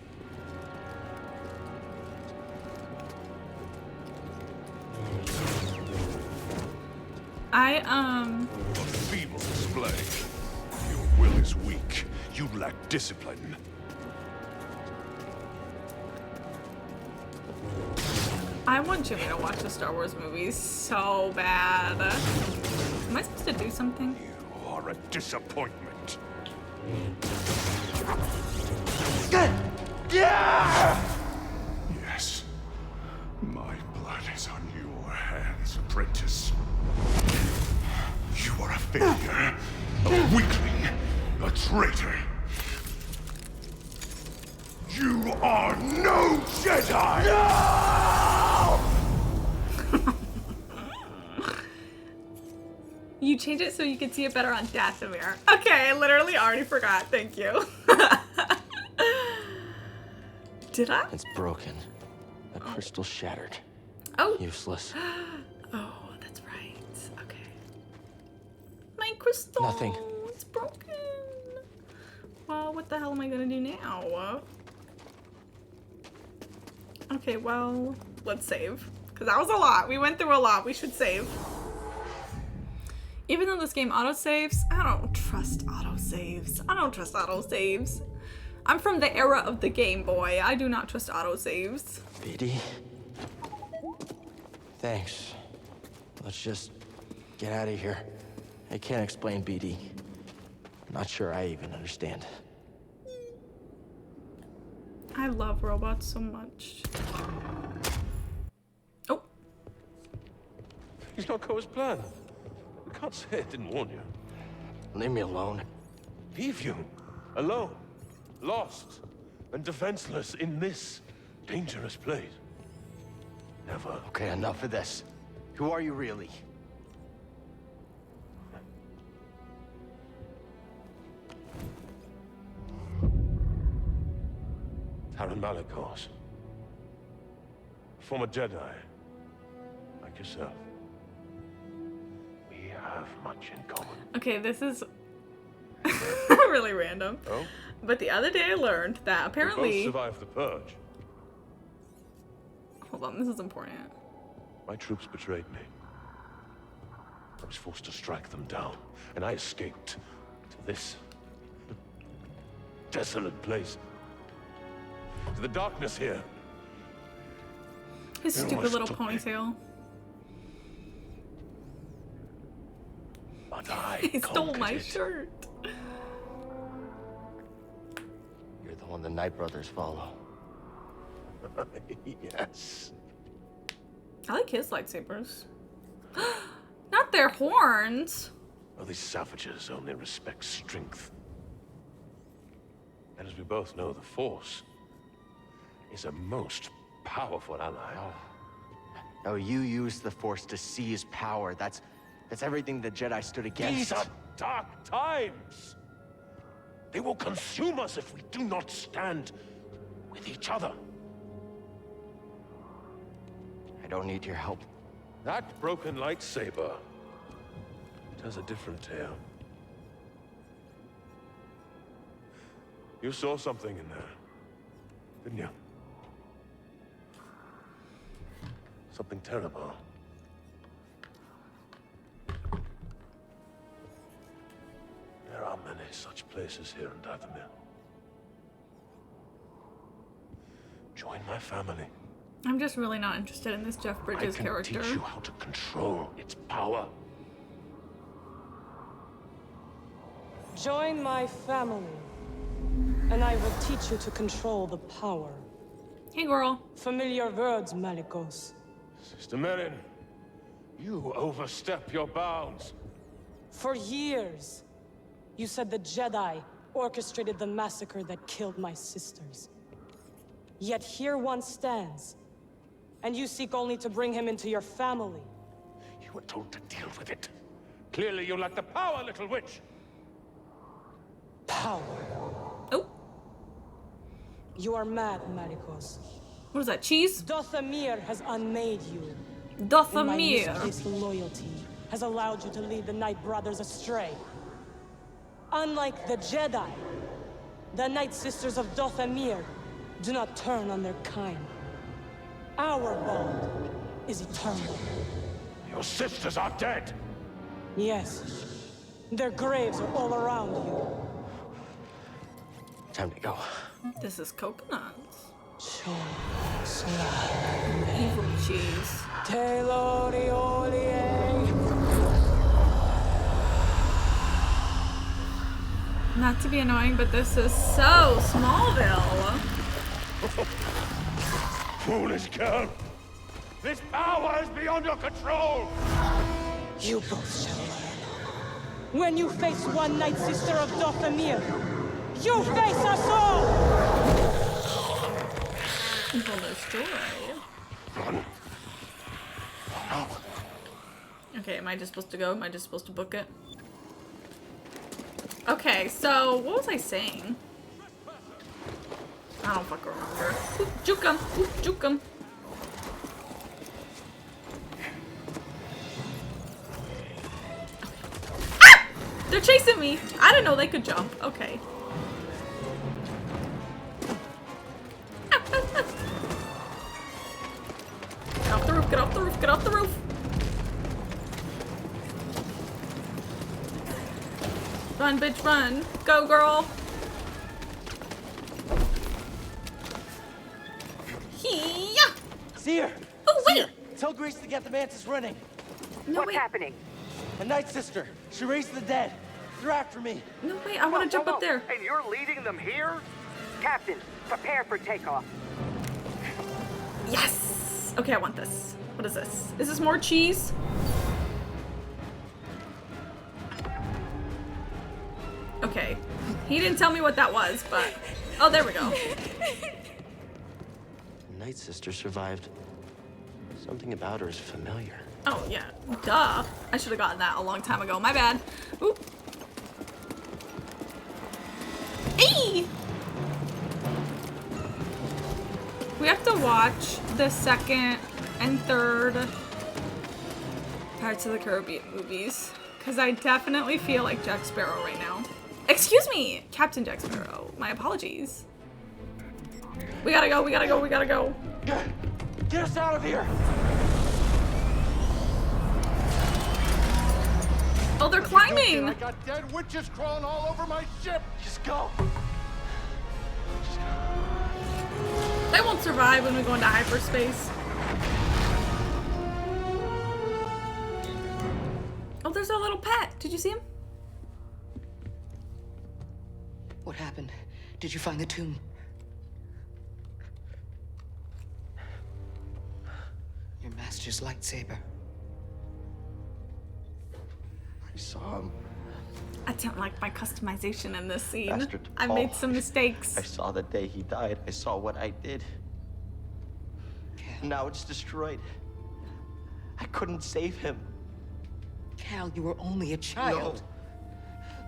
A feeble display. Your will is weak. You lack discipline. I want Jimmy to watch the Star Wars movies so bad. Am I supposed to do something? You are a disappointment. Yes. My blood is on your hands, apprentice. You are a failure, a weakling, a traitor. You are no Jedi! No! You change it so you can see it better on Dathomir. Okay, I literally already forgot. Thank you. Did I? It's broken. The crystal shattered. Oh. Useless. Oh, that's right. Okay. My crystal. Nothing. It's broken. Well, what the hell am I gonna do now? Okay, well, let's save. Because that was a lot. We went through a lot. We should save. Even though this game autosaves, I don't trust autosaves. I don't trust autosaves. I'm from the era of the Game Boy. I do not trust autosaves. BD. Thanks. Let's just get out of here. I can't explain BD. Not sure I even understand. I love robots so much. Oh. He's not go as planned. We can't say I didn't warn you. Leave me alone. Leave you? Alone? Lost? And defenseless in this dangerous place? Never. Okay, enough of this. Who are you really? Taron Malikos. Former Jedi. Like yourself. We have much in common. Okay, this is really random. Oh? But the other day I learned that apparently... We both survived the Purge. Hold on, this is important. My troops betrayed me. I was forced to strike them down, and I escaped to this desolate place. To the darkness here. His Everyone stupid little took me. ponytail. But I He stole conquered my it. shirt. You're the one the Knight Brothers follow. Yes. I like his lightsabers. Not their horns. Well, these savages only respect strength. And as we both know, the Force is a most powerful ally. Oh, you used the Force to seize power. That's everything the Jedi stood against. These are dark times. They will consume us if we do not stand with each other. I don't need your help. That broken lightsaber tells a different tale. You saw something in there, didn't you? Something terrible. There are many such places here in Dathomir. Join my family. I'm just really not interested in this Jeff Bridges I can character. teach you how to control its power. Join my family, and I will teach you to control the power. Hey, girl. Familiar words, Malikos. Sister Merrin, you overstep your bounds. For years, you said the Jedi orchestrated the massacre that killed my sisters. Yet here one stands, and you seek only to bring him into your family. You were told to deal with it. Clearly you lack the power, little witch. Power. Oh. You are mad, Malikos. What is that, cheese? Dathomir has unmade you. Dathomir. And my misplaced loyalty has allowed you to lead the Knight Brothers astray. Unlike the Jedi, the Night Sisters of Dathomir do not turn on their kind. Our bond is eternal. Your sisters are dead. Yes. Their graves are all around you. Time to go. This is coconuts. Evil cheese. Not to be annoying, but this is so Smallville. Foolish girl! This power is beyond your control! You both shall learn. When you face one Night Sister of Dothamir, you face us all! Evil destroy. Run. No. Okay, am I just supposed to go? Am I just supposed to book it? Okay, so what was I saying? I don't fucking remember. Oop, juke 'em. Oop, juke 'em. Ah! They're chasing me. I didn't know they could jump. Okay. Get off the roof, get off the roof, get off the roof. Run, bitch, run. Go, girl. Hee-yah! Seer! Oh, wait! Seer, tell Grace to get the mantis running. No, What's wait. happening? A Night Sister. She raised the dead. They're after me. No, wait, I want to jump up there. And you're leading them here? Captain, prepare for takeoff. Yes! Okay, I want this. What is this? Is this more cheese? Okay. He didn't tell me what that was, but... Oh, there we go. The Night Sister survived. Something about her is familiar. Oh, yeah. Duh. I should have gotten that a long time ago. My bad. Oop. Eee! We have to watch the second and third Pirates of the Caribbean movies. Because I definitely feel like Jack Sparrow right now. Excuse me, Captain Jack Sparrow. My apologies. We gotta go, we gotta go, we gotta go. Get us out of here! Oh, they're climbing! I got dead witches crawling all over my ship! Just go! They won't survive when we go into hyperspace. Oh, there's our little pet. Did you see him? What happened? Did you find the tomb? Your master's lightsaber. I saw him. I don't like my customization in this scene. Master I made some mistakes. I saw the day he died. I saw what I did. Now it's destroyed. I couldn't save him. Cal, you were only a child.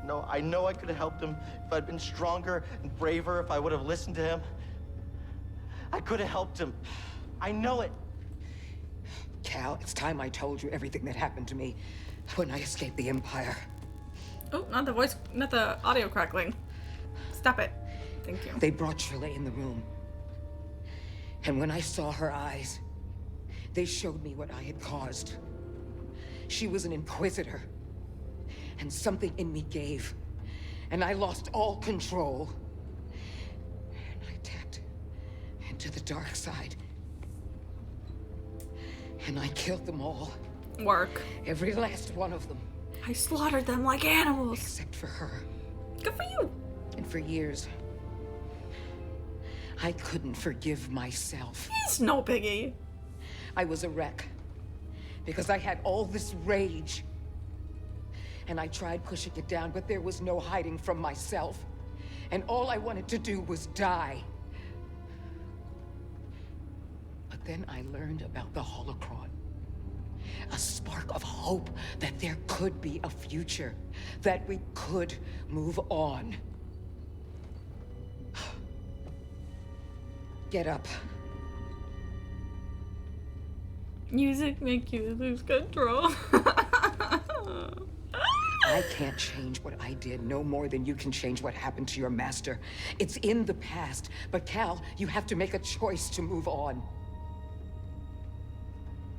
No, I know I could have helped him if I'd been stronger and braver, if I would have listened to him. I could have helped him. I know it. Cal, it's time I told you everything that happened to me when I escaped the Empire. Oh, not the voice, not the audio crackling. Stop it. Thank you. They brought Shirley in the room. And when I saw her eyes, they showed me what I had caused. She was an inquisitor. And something in me gave. And I lost all control. And I tapped into the dark side. And I killed them all. Work. Every last one of them. I slaughtered them like animals. Except for her. Good for you. And for years, I couldn't forgive myself. It's no biggie. I was a wreck. Because I had all this rage. And I tried pushing it down, but there was no hiding from myself. And all I wanted to do was die. But then I learned about the Holocron. A spark of hope that there could be a future. That we could move on. Get up. Music make you lose control. I can't change what I did no more than you can change what happened to your master. It's in the past. But Cal, you have to make a choice to move on.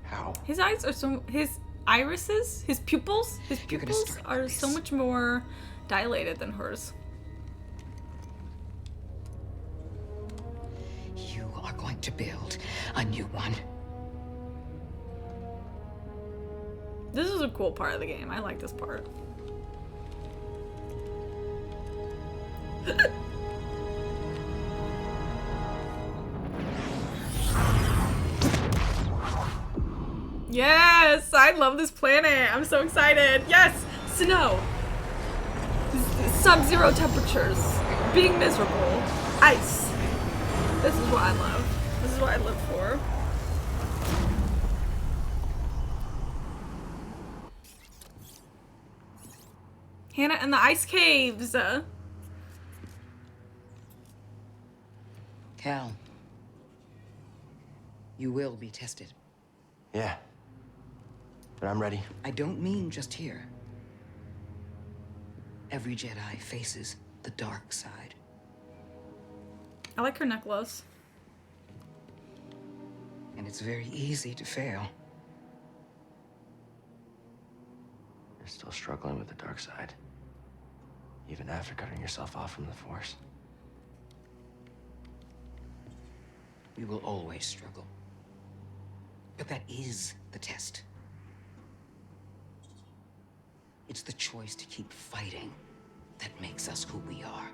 How? His eyes are so... His irises? His pupils are so much more dilated than hers. You are to build a new one. This is a cool part of the game. I like this part. Yes! I love this planet. I'm so excited. Yes! Snow. Sub-zero temperatures. Being miserable. Ice. This is what I love. This is what I live for. Hannah and the ice caves. Cal, you will be tested. Yeah. But I'm ready. I don't mean just here. Every Jedi faces the dark side. I like her necklace. And it's very easy to fail. You're still struggling with the dark side. Even after cutting yourself off from the Force. We will always struggle. But that is the test. It's the choice to keep fighting that makes us who we are.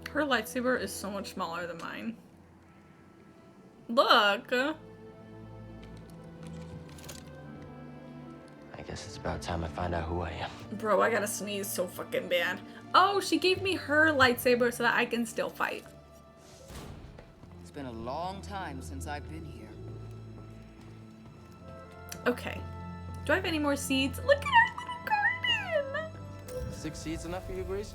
Her lightsaber is so much smaller than mine. Look! I guess it's about time I find out who I am. Bro, I gotta sneeze so fucking bad. Oh, she gave me her lightsaber so that I can still fight. It's been a long time since I've been here. Okay. Do I have any more seeds? Look at our little garden! 6 seeds enough for you, Grease?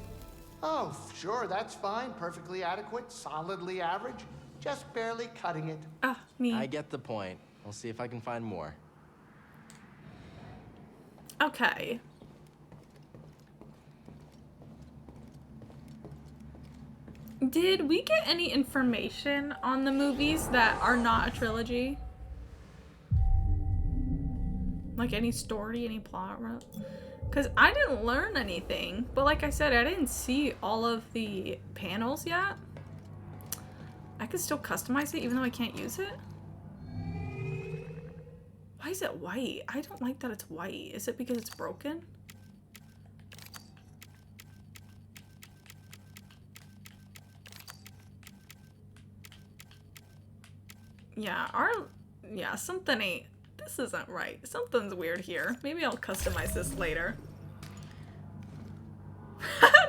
Oh, sure, that's fine. Perfectly adequate, solidly average. Just barely cutting it. Ah, me. I get the point. I'll see if I can find more. Okay. Did we get any information on the movies that are not a trilogy? Like any story, any plot? Because I didn't learn anything. But like I said, I didn't see all of the panels yet. I could still customize it even though I can't use it. Why is it white? I don't like that it's white. Is it because it's broken? Yeah, something ain't. This isn't right. Something's weird here. Maybe I'll customize this later.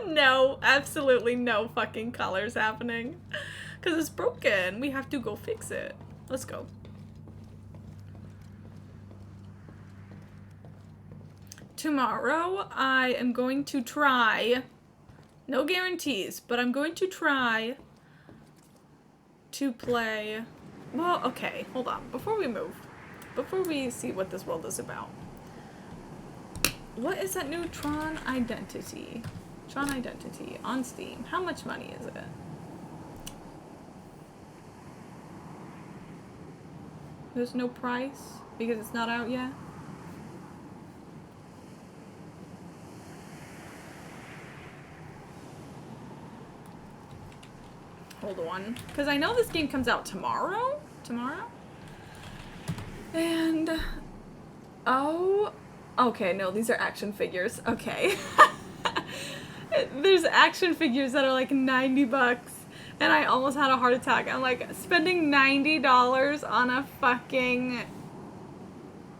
No, absolutely no fucking colors happening. Because it's broken. We have to go fix it. Let's go. Tomorrow, I am going to try, no guarantees, but I'm going to try to play, well, okay, hold on, before we see what this world is about. What is that new Tron Identity? Tron Identity on Steam. How much money is it? There's no price because it's not out yet? Hold on, because I know this game comes out tomorrow? And, oh, okay, no, these are action figures, okay. There's action figures that are like 90 bucks, and I almost had a heart attack. I'm like, spending $90 on a fucking,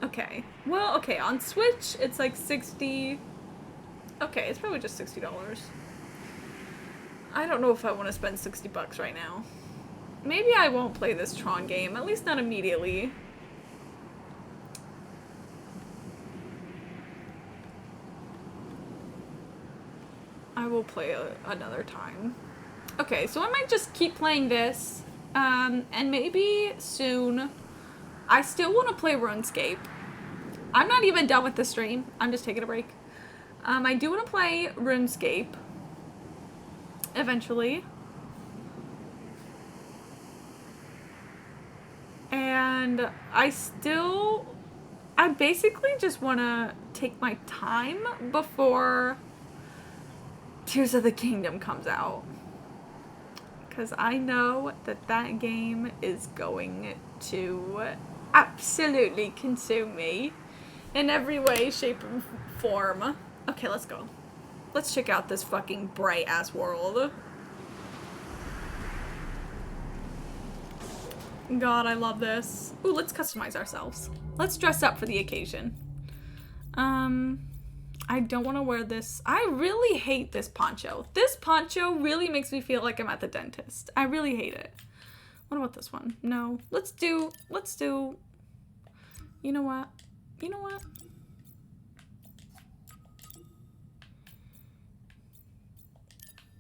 okay. Well, okay, on Switch, it's like 60, okay, it's probably just $60. I don't know if I want to spend 60 bucks right now. Maybe I won't play this Tron game, at least not immediately. I will play another time. Okay, so I might just keep playing this, and maybe soon. I still want to play RuneScape. I'm not even done with the stream. I'm just taking a break. I do want to play RuneScape. Eventually. And I basically just want to take my time before Tears of the Kingdom comes out. Because I know that that game is going to absolutely consume me in every way, shape, and form. Okay, let's go. Let's check out this fucking bright-ass world. God, I love this. Ooh, let's customize ourselves. Let's dress up for the occasion. I don't want to wear this. I really hate this poncho. This poncho really makes me feel like I'm at the dentist. I really hate it. What about this one? No. Let's do, you know what? You know what?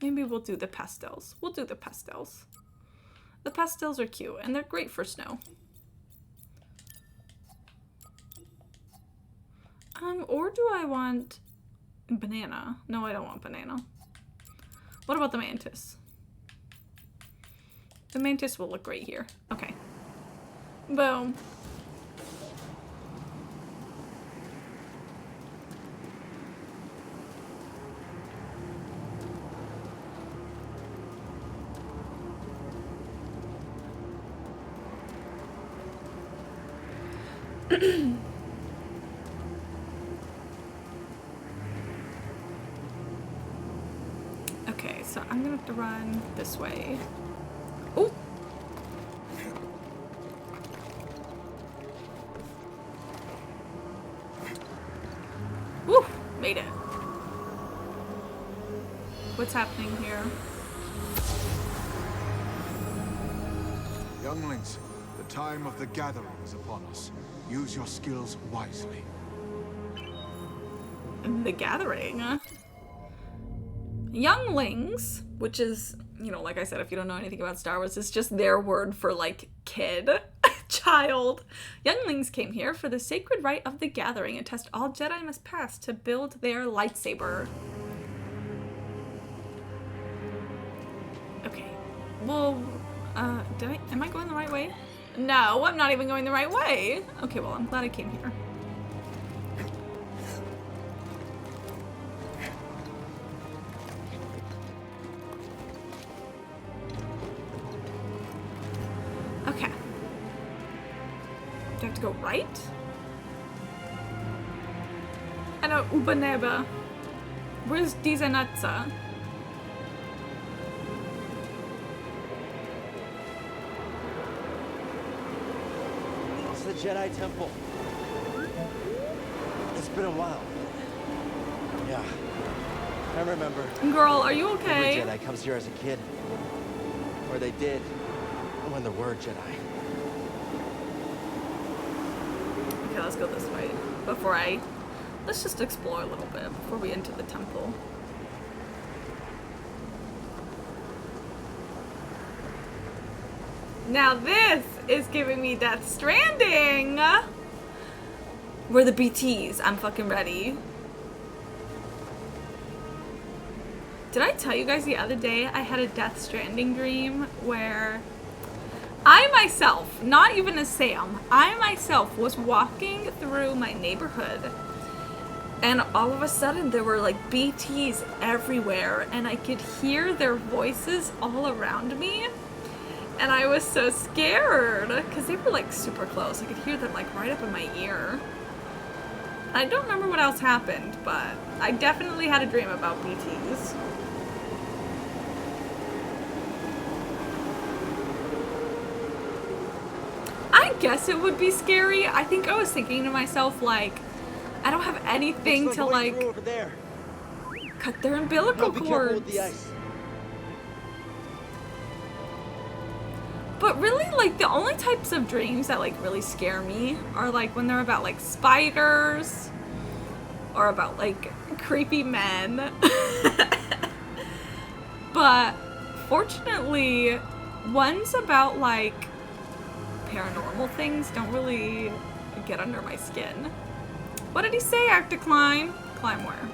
Maybe we'll do the pastels. We'll do the pastels. The pastels are cute and they're great for snow. Or do I want banana? No, I don't want banana. What about the mantis? The mantis will look great here. Okay. Boom. Okay, so I'm gonna have to run this way. Oh! Woo! Made it. What's happening here? Younglings, the time of the gathering is upon us. Use your skills wisely. The gathering? Younglings, which is, you know, like I said, if you don't know anything about Star Wars, it's just their word for, like, kid, child. Younglings came here for the sacred rite of the gathering, a test all Jedi must pass to build their lightsaber. Okay. Well, am I going the right way? No, I'm not even going the right way. Okay, well, I'm glad I came here. Okay. Do I have to go right? I know, Ubaneba. Where's Dizanatsa? It's the Jedi Temple. It's been a while. Yeah. I remember. Girl, are you okay? Every Jedi comes here as a kid. Or they did. When there were Jedi. Okay, let's go this way. Let's just explore a little bit before we enter the temple. Now this is giving me Death Stranding! We're the BTs. I'm fucking ready. Did I tell you guys the other day I had a Death Stranding dream where I myself, not even as Sam, I myself was walking through my neighborhood and all of a sudden there were like BTs everywhere and I could hear their voices all around me and I was so scared because they were like super close. I could hear them like right up in my ear. I don't remember what else happened, but I definitely had a dream about BTs. I guess it would be scary. I think I was thinking to myself, like, I don't have anything to, like, cut their umbilical cords. But really, like, the only types of dreams that, like, really scare me are, like, when they're about, like, spiders or about, like, creepy men. But fortunately, ones about, like, paranormal things don't really get under my skin. What did he say? I have to climb? Climb where?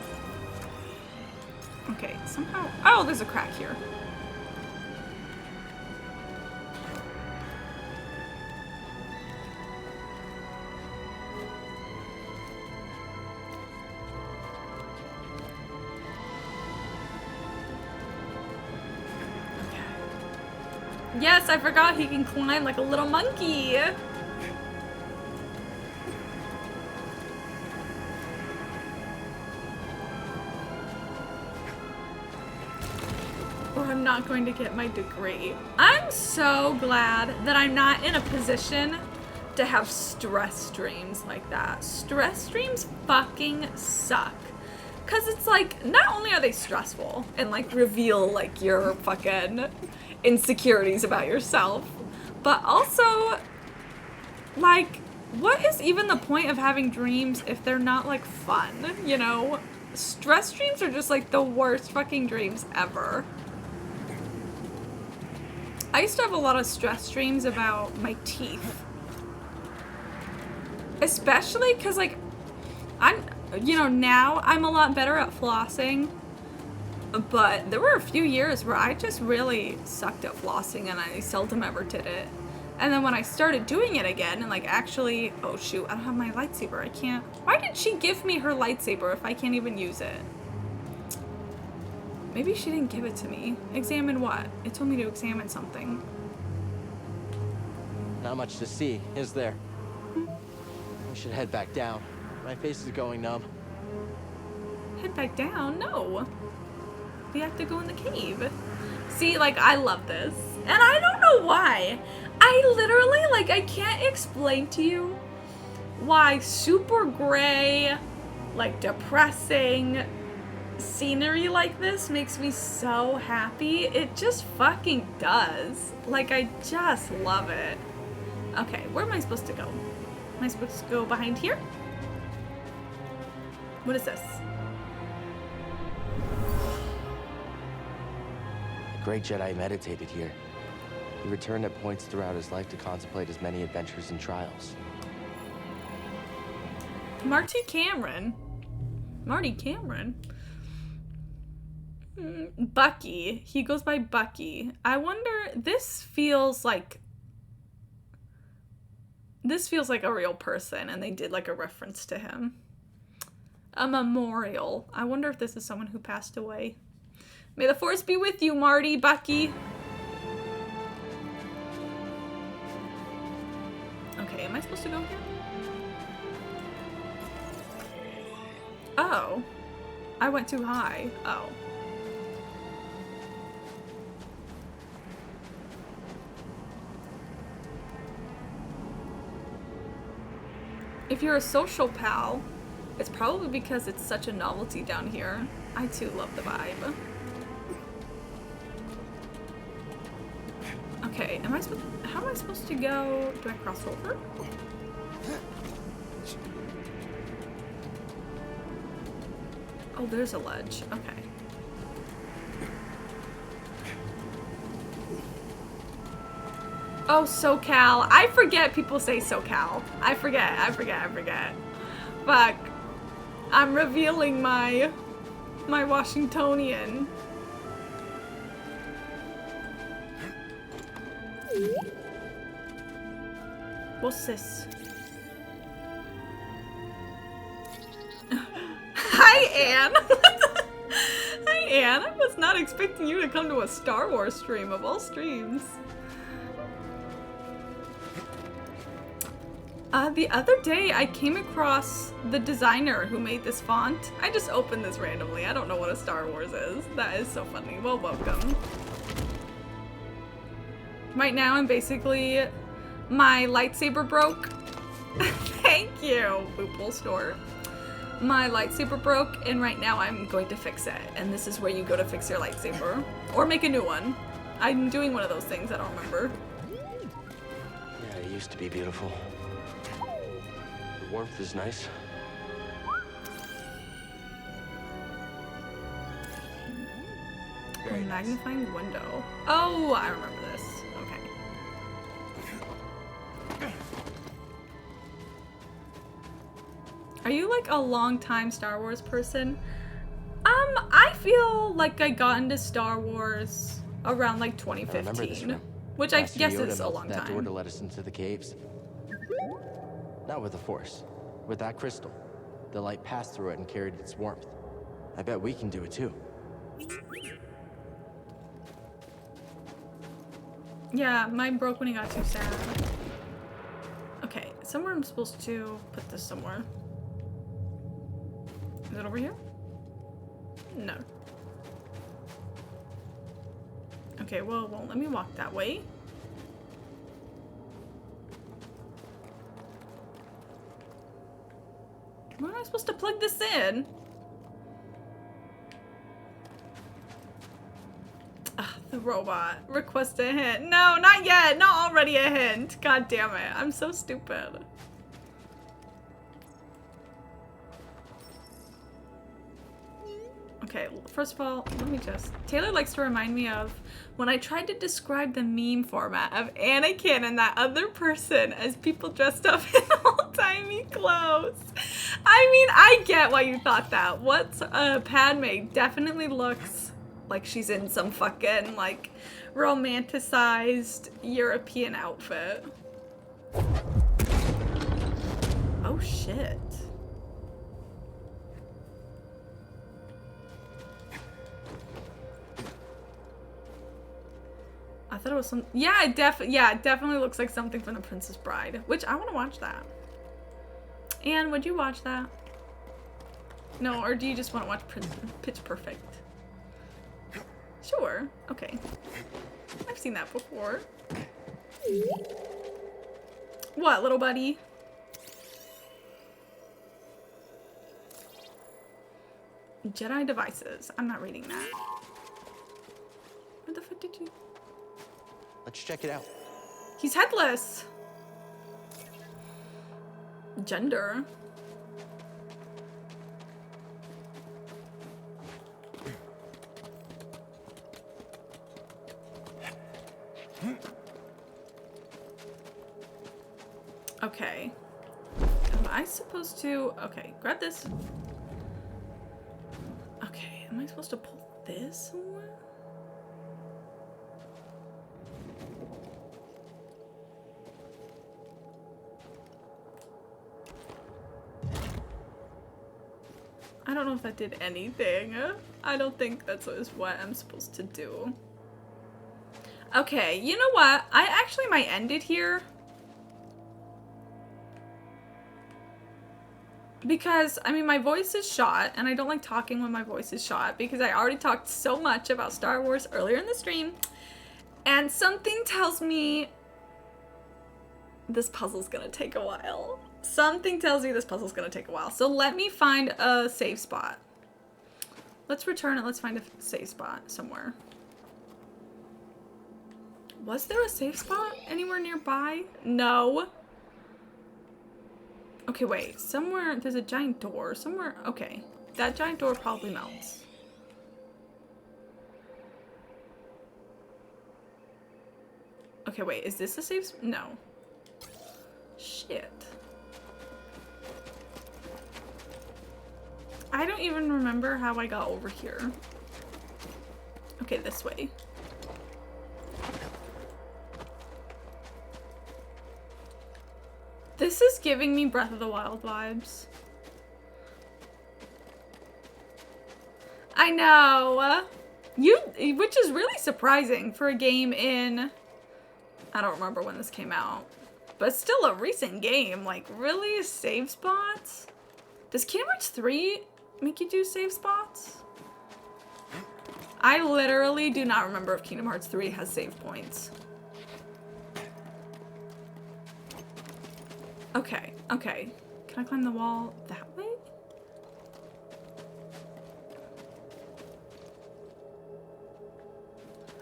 Okay, somehow... Oh, there's a crack here. Yes, I forgot he can climb like a little monkey. Or I'm not going to get my degree. I'm so glad that I'm not in a position to have stress dreams like that. Stress dreams fucking suck. Cause it's like, not only are they stressful and like reveal like your fucking insecurities about yourself, but also like, what is even the point of having dreams if they're not like fun, you know? Stress dreams are just like the worst fucking dreams ever. I used to have a lot of stress dreams about my teeth. Especially because, like, now I'm a lot better at flossing. But there were a few years where I just really sucked at flossing and I seldom ever did it. And then when I started doing it again and, like, actually... Oh, shoot, I don't have my lightsaber. I can't... Why did she give me her lightsaber if I can't even use it? Maybe she didn't give it to me. Examine what? It told me to examine something. Not much to see, is there? We should head back down. My face is going numb. Head back down? No. We have to go in the cave. See, like, I love this. And I don't know why. I literally, like, I can't explain to you why super gray, like, depressing scenery like this makes me so happy. It just fucking does. Like, I just love it. Okay, where am I supposed to go? Am I supposed to go behind here? What is this? The great Jedi meditated here. He returned at points throughout his life to contemplate his many adventures and trials. Marty Cameron. Marty Cameron. Bucky. He goes by Bucky. I wonder, this feels like a real person and they did like a reference to him. A memorial. I wonder if this is someone who passed away. May the Force be with you, Marty, Bucky. Okay, am I supposed to go here? Oh. I went too high. Oh. If you're a social pal, it's probably because it's such a novelty down here. I too love the vibe. Okay, how am I supposed to go? Do I cross over? Oh, there's a ledge. Okay. Oh, SoCal. I forget people say SoCal. I forget. Fuck. I'm revealing my Washingtonian. What's this? Hi, Anne. Hi, Anne. I was not expecting you to come to a Star Wars stream of all streams. The other day I came across the designer who made this font. I just opened this randomly. I don't know what a Star Wars is. That is so funny. Well, welcome. Right now I'm basically... My lightsaber broke. Thank you, Boople Store. My lightsaber broke, and right now I'm going to fix it. And this is where you go to fix your lightsaber. Or make a new one. I'm doing one of those things, I don't remember. Yeah, it used to be beautiful. The warmth is nice. A magnifying window. Oh, I remember this. Okay. Are you like a long-time Star Wars person? I feel like I got into Star Wars around like 2015, which I guess is a long time. That door to let us into the caves. Not with the Force, with that crystal. The light passed through it and carried its warmth. I bet we can do it too. Yeah, mine broke when he got too sad. Okay, somewhere I'm supposed to put this somewhere. Is it over here? No. Okay, well, it won't let me walk that way. Where am I supposed to plug this in? The robot. Request a hint. No, not yet. Not already a hint. God damn it. I'm so stupid. Okay, first of all, let me just... Taylor likes to remind me of when I tried to describe the meme format of Anakin and that other person as people dressed up in old-timey clothes. I mean, I get why you thought that. What's Padme definitely looks like she's in some fucking, like, romanticized European outfit. Oh, shit. I thought it was some... Yeah, it definitely looks like something from The Princess Bride, which I want to watch that. Anne, would you watch that? No, or do you just want to watch Pitch Perfect? Sure. Okay. I've seen that before. What, little buddy? Jedi devices. I'm not reading that. Where the fuck did you... Let's check it out. He's headless. Gender. Okay. Am I supposed to... Okay, grab this. Okay, am I supposed to pull this somewhere? I don't know if that did anything. I don't think that's what I'm supposed to do. Okay, you know what? I actually might end it here. Because, I mean, my voice is shot, and I don't like talking when my voice is shot, because I already talked so much about Star Wars earlier in the stream, and something tells me this puzzle's gonna take a while. Something tells me this puzzle's gonna take a while. So let me find a save spot. Let's return it. Let's find a save spot somewhere. Was there a save spot anywhere nearby? No. Okay, wait. Somewhere, there's a giant door. Somewhere, okay. That giant door probably melts. Okay, wait. Is this a safe spot? No. Shit. I don't even remember how I got over here. Okay, this way. This is giving me Breath of the Wild vibes. I know. Which is really surprising for a game in... I don't remember when this came out. But still a recent game. Like, really? Save spots? Does Kingdom Hearts 3 make you do save spots? I literally do not remember if Kingdom Hearts 3 has save points. Okay, okay. Can I climb the wall that way?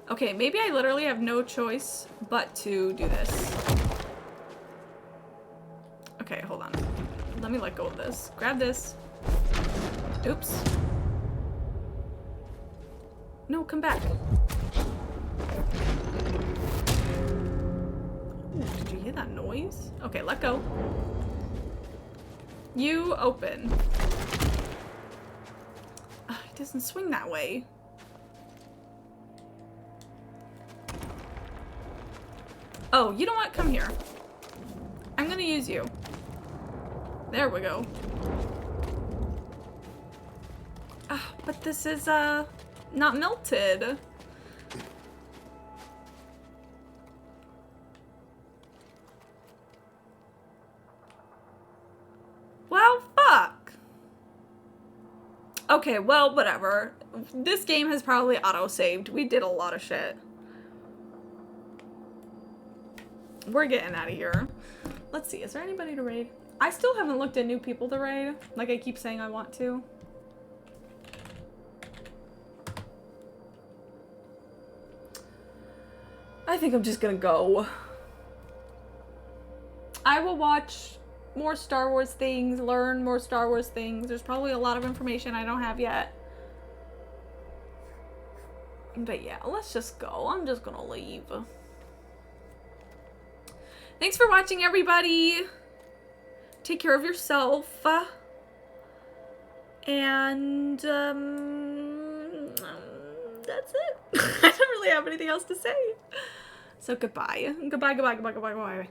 Okay, maybe I literally have no choice but to do this. Okay, hold on. Let me let go of this. Grab this. Oops. No, come back. Ooh, did you hear that noise? Okay, let go. You open. It doesn't swing that way. Oh, you know what? Come here. I'm gonna use you. There we go. But this is, not melted. Okay, well, whatever. This game has probably auto-saved. We did a lot of shit. We're getting out of here. Let's see, is there anybody to raid? I still haven't looked at new people to raid, like I keep saying I want to. I think I'm just gonna go. I will watch more Star Wars things, learn more Star Wars things. There's probably a lot of information I don't have yet. But yeah, let's just go. I'm just gonna leave. Thanks for watching, everybody. Take care of yourself. And that's it. I don't really have anything else to say. So goodbye. Goodbye, goodbye, goodbye, goodbye, goodbye.